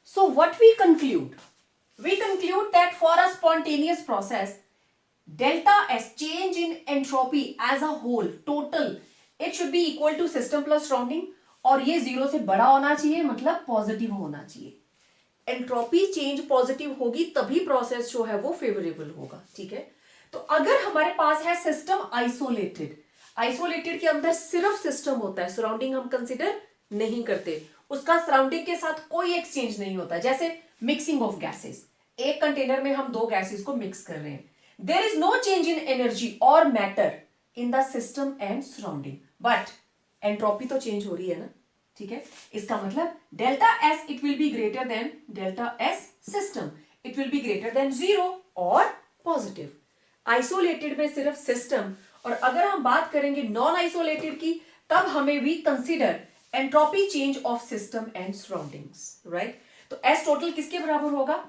So what we conclude? We conclude that for a spontaneous process, delta S, change in entropy as a whole, total, it should be equal to system plus surrounding, और ये 0 से बड़ा होना चाहिए, मतलब positive होना चाहिए. Entropy change positive होगी तभी प्रोसेस जो है वो फेवरेबल होगा. ठीक है, तो अगर हमारे पास है सिस्टम आइसोलेटेड के अंदर सिर्फ सिस्टम होता है, सराउंडिंग हम कंसिडर नहीं करते, उसका सराउंडिंग के साथ कोई एक्सचेंज नहीं होता. जैसे मिक्सिंग ऑफ गैसेस, एक कंटेनर में हम 2 गैसेस को मिक्स कर रहे हैं, there is no change in energy और matter in the system and surrounding, but entropy तो चेंज हो रही है ना. ठीक है, इसका मतलब delta S it will be greater than delta S system, it will be greater than 0 और पॉजिटिव. आइसोलेटेड में सिर्फ सिस्टम, और अगर हम बात करेंगे नॉन आइसोलेटेड की, तब हमें we consider entropy change of system and surroundings, right? तो एस टोटल किसके बराबर होगा?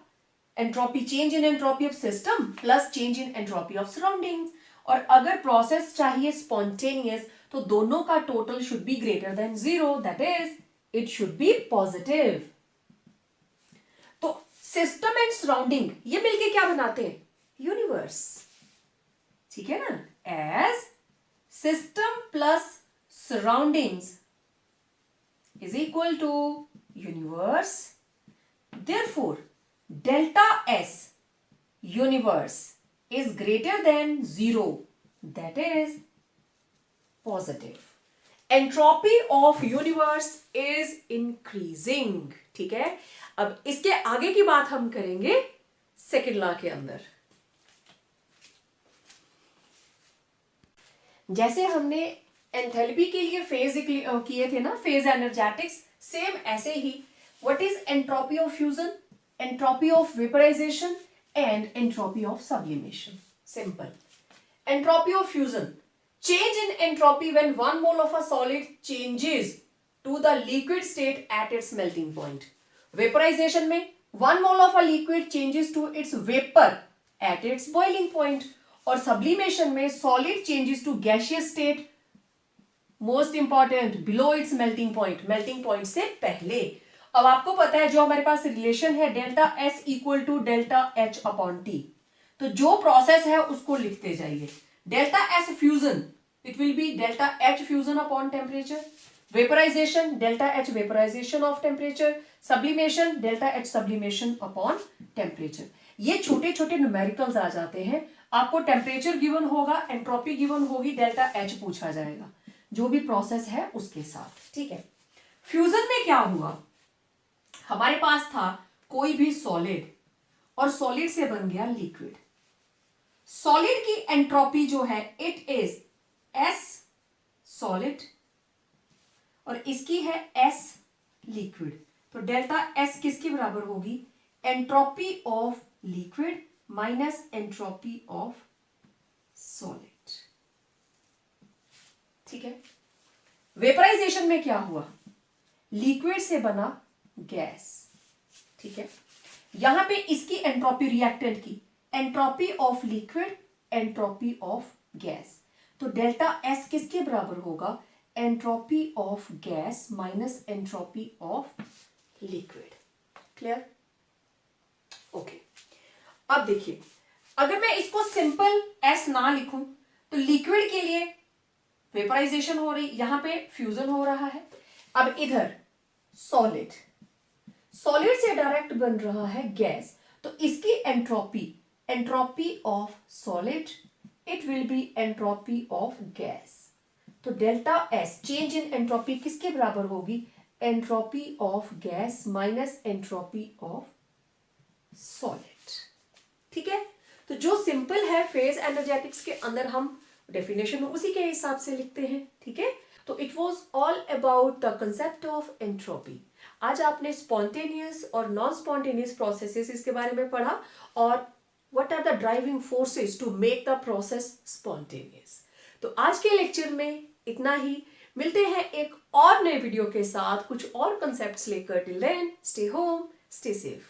Entropy, change in entropy of system plus change in entropy of surroundings. और अगर प्रोसेस चाहिए स्पॉन्टेनियस, तो दोनों का total should be greater than 0, that is it should be positive. तो सिस्टम एंड सराउंडिंग ये मिलके क्या बनाते हैं? यूनिवर्स. ठीक है ना, as system plus surroundings is equal to universe. Therefore delta S universe is greater than 0, that is positive. Entropy of universe is increasing. ठीक है, अब इसके आगे की बात हम करेंगे सेकेंड लॉ के अंदर. जैसे हमने एंथैल्पी के लिए फेज किए थे ना, फेज एनर्जेटिक्स, सेम ऐसे ही what is entropy of fusion, entropy of vaporisation and entropy of sublimation. Simple. Entropy of fusion. Change in entropy when 1 mole of a solid changes to the liquid state at its melting point. Vaporization में 1 mole of a liquid changes to its vapor at its boiling point. और sublimation में solid changes to gaseous state, most important, below its melting point. Melting point से पहले. अब आपको पता है जो हमारे पास रिलेशन है delta S equal to delta H upon T, तो जो प्रोसेस है उसको लिखते जाइए। Delta S fusion, it will be delta H fusion upon temperature. Vaporization, delta H vaporization of temperature. Sublimation, delta H sublimation upon temperature. ये छोटे छोटे numericals आ जाते हैं। आपको टेम्परेचर गिवन होगा, एंट्रोपी गिवन होगी, डेल्टा एच पूछा जाएगा जो भी प्रोसेस है उसके साथ, ठीक है। फ्यूजन में क्या हुआ, हमारे पास था कोई भी सॉलिड और सॉलिड से बन गया लिक्विड। सॉलिड की एंट्रोपी जो है इट इज एस सॉलिड और इसकी है एस लिक्विड। तो डेल्टा एस किसके बराबर होगी, entropy of liquid minus entropy of solid, ठीक है। वेपराइजेशन में क्या हुआ, लिक्विड से बना गैस, ठीक है। यहां पे इसकी एंट्रोपी, रिएक्टेंट की entropy of liquid, entropy of gas, तो डेल्टा एस किसके बराबर होगा, entropy of gas minus entropy of liquid. Clear, okay. अब देखिए, अगर मैं इसको सिंपल एस ना लिखूं तो लिक्विड के लिए वेपराइजेशन हो रही, यहां पे फ्यूजन हो रहा है। अब इधर सॉलिड, सॉलिड से डायरेक्ट बन रहा है गैस, तो इसकी entropy, entropy of solid it will be entropy of gas. तो delta S change in entropy किसके बराबर होगी, entropy of gas minus entropy of solid, ठीक है। तो जो सिंपल है फेज एनर्जेटिक्स के अंदर हम डेफिनेशन उसी के हिसाब से लिखते हैं, ठीक है। तो it was all about the concept of entropy. आज आपने स्पॉन्टेनियस और नॉन स्पॉन्टेनियस प्रोसेसेस इसके बारे में पढ़ा और what are the driving forces to make the process spontaneous. तो आज के लेक्चर में इतना ही, मिलते हैं एक और नए वीडियो के साथ कुछ और कंसेप्ट्स लेकर। Till then stay home, stay safe.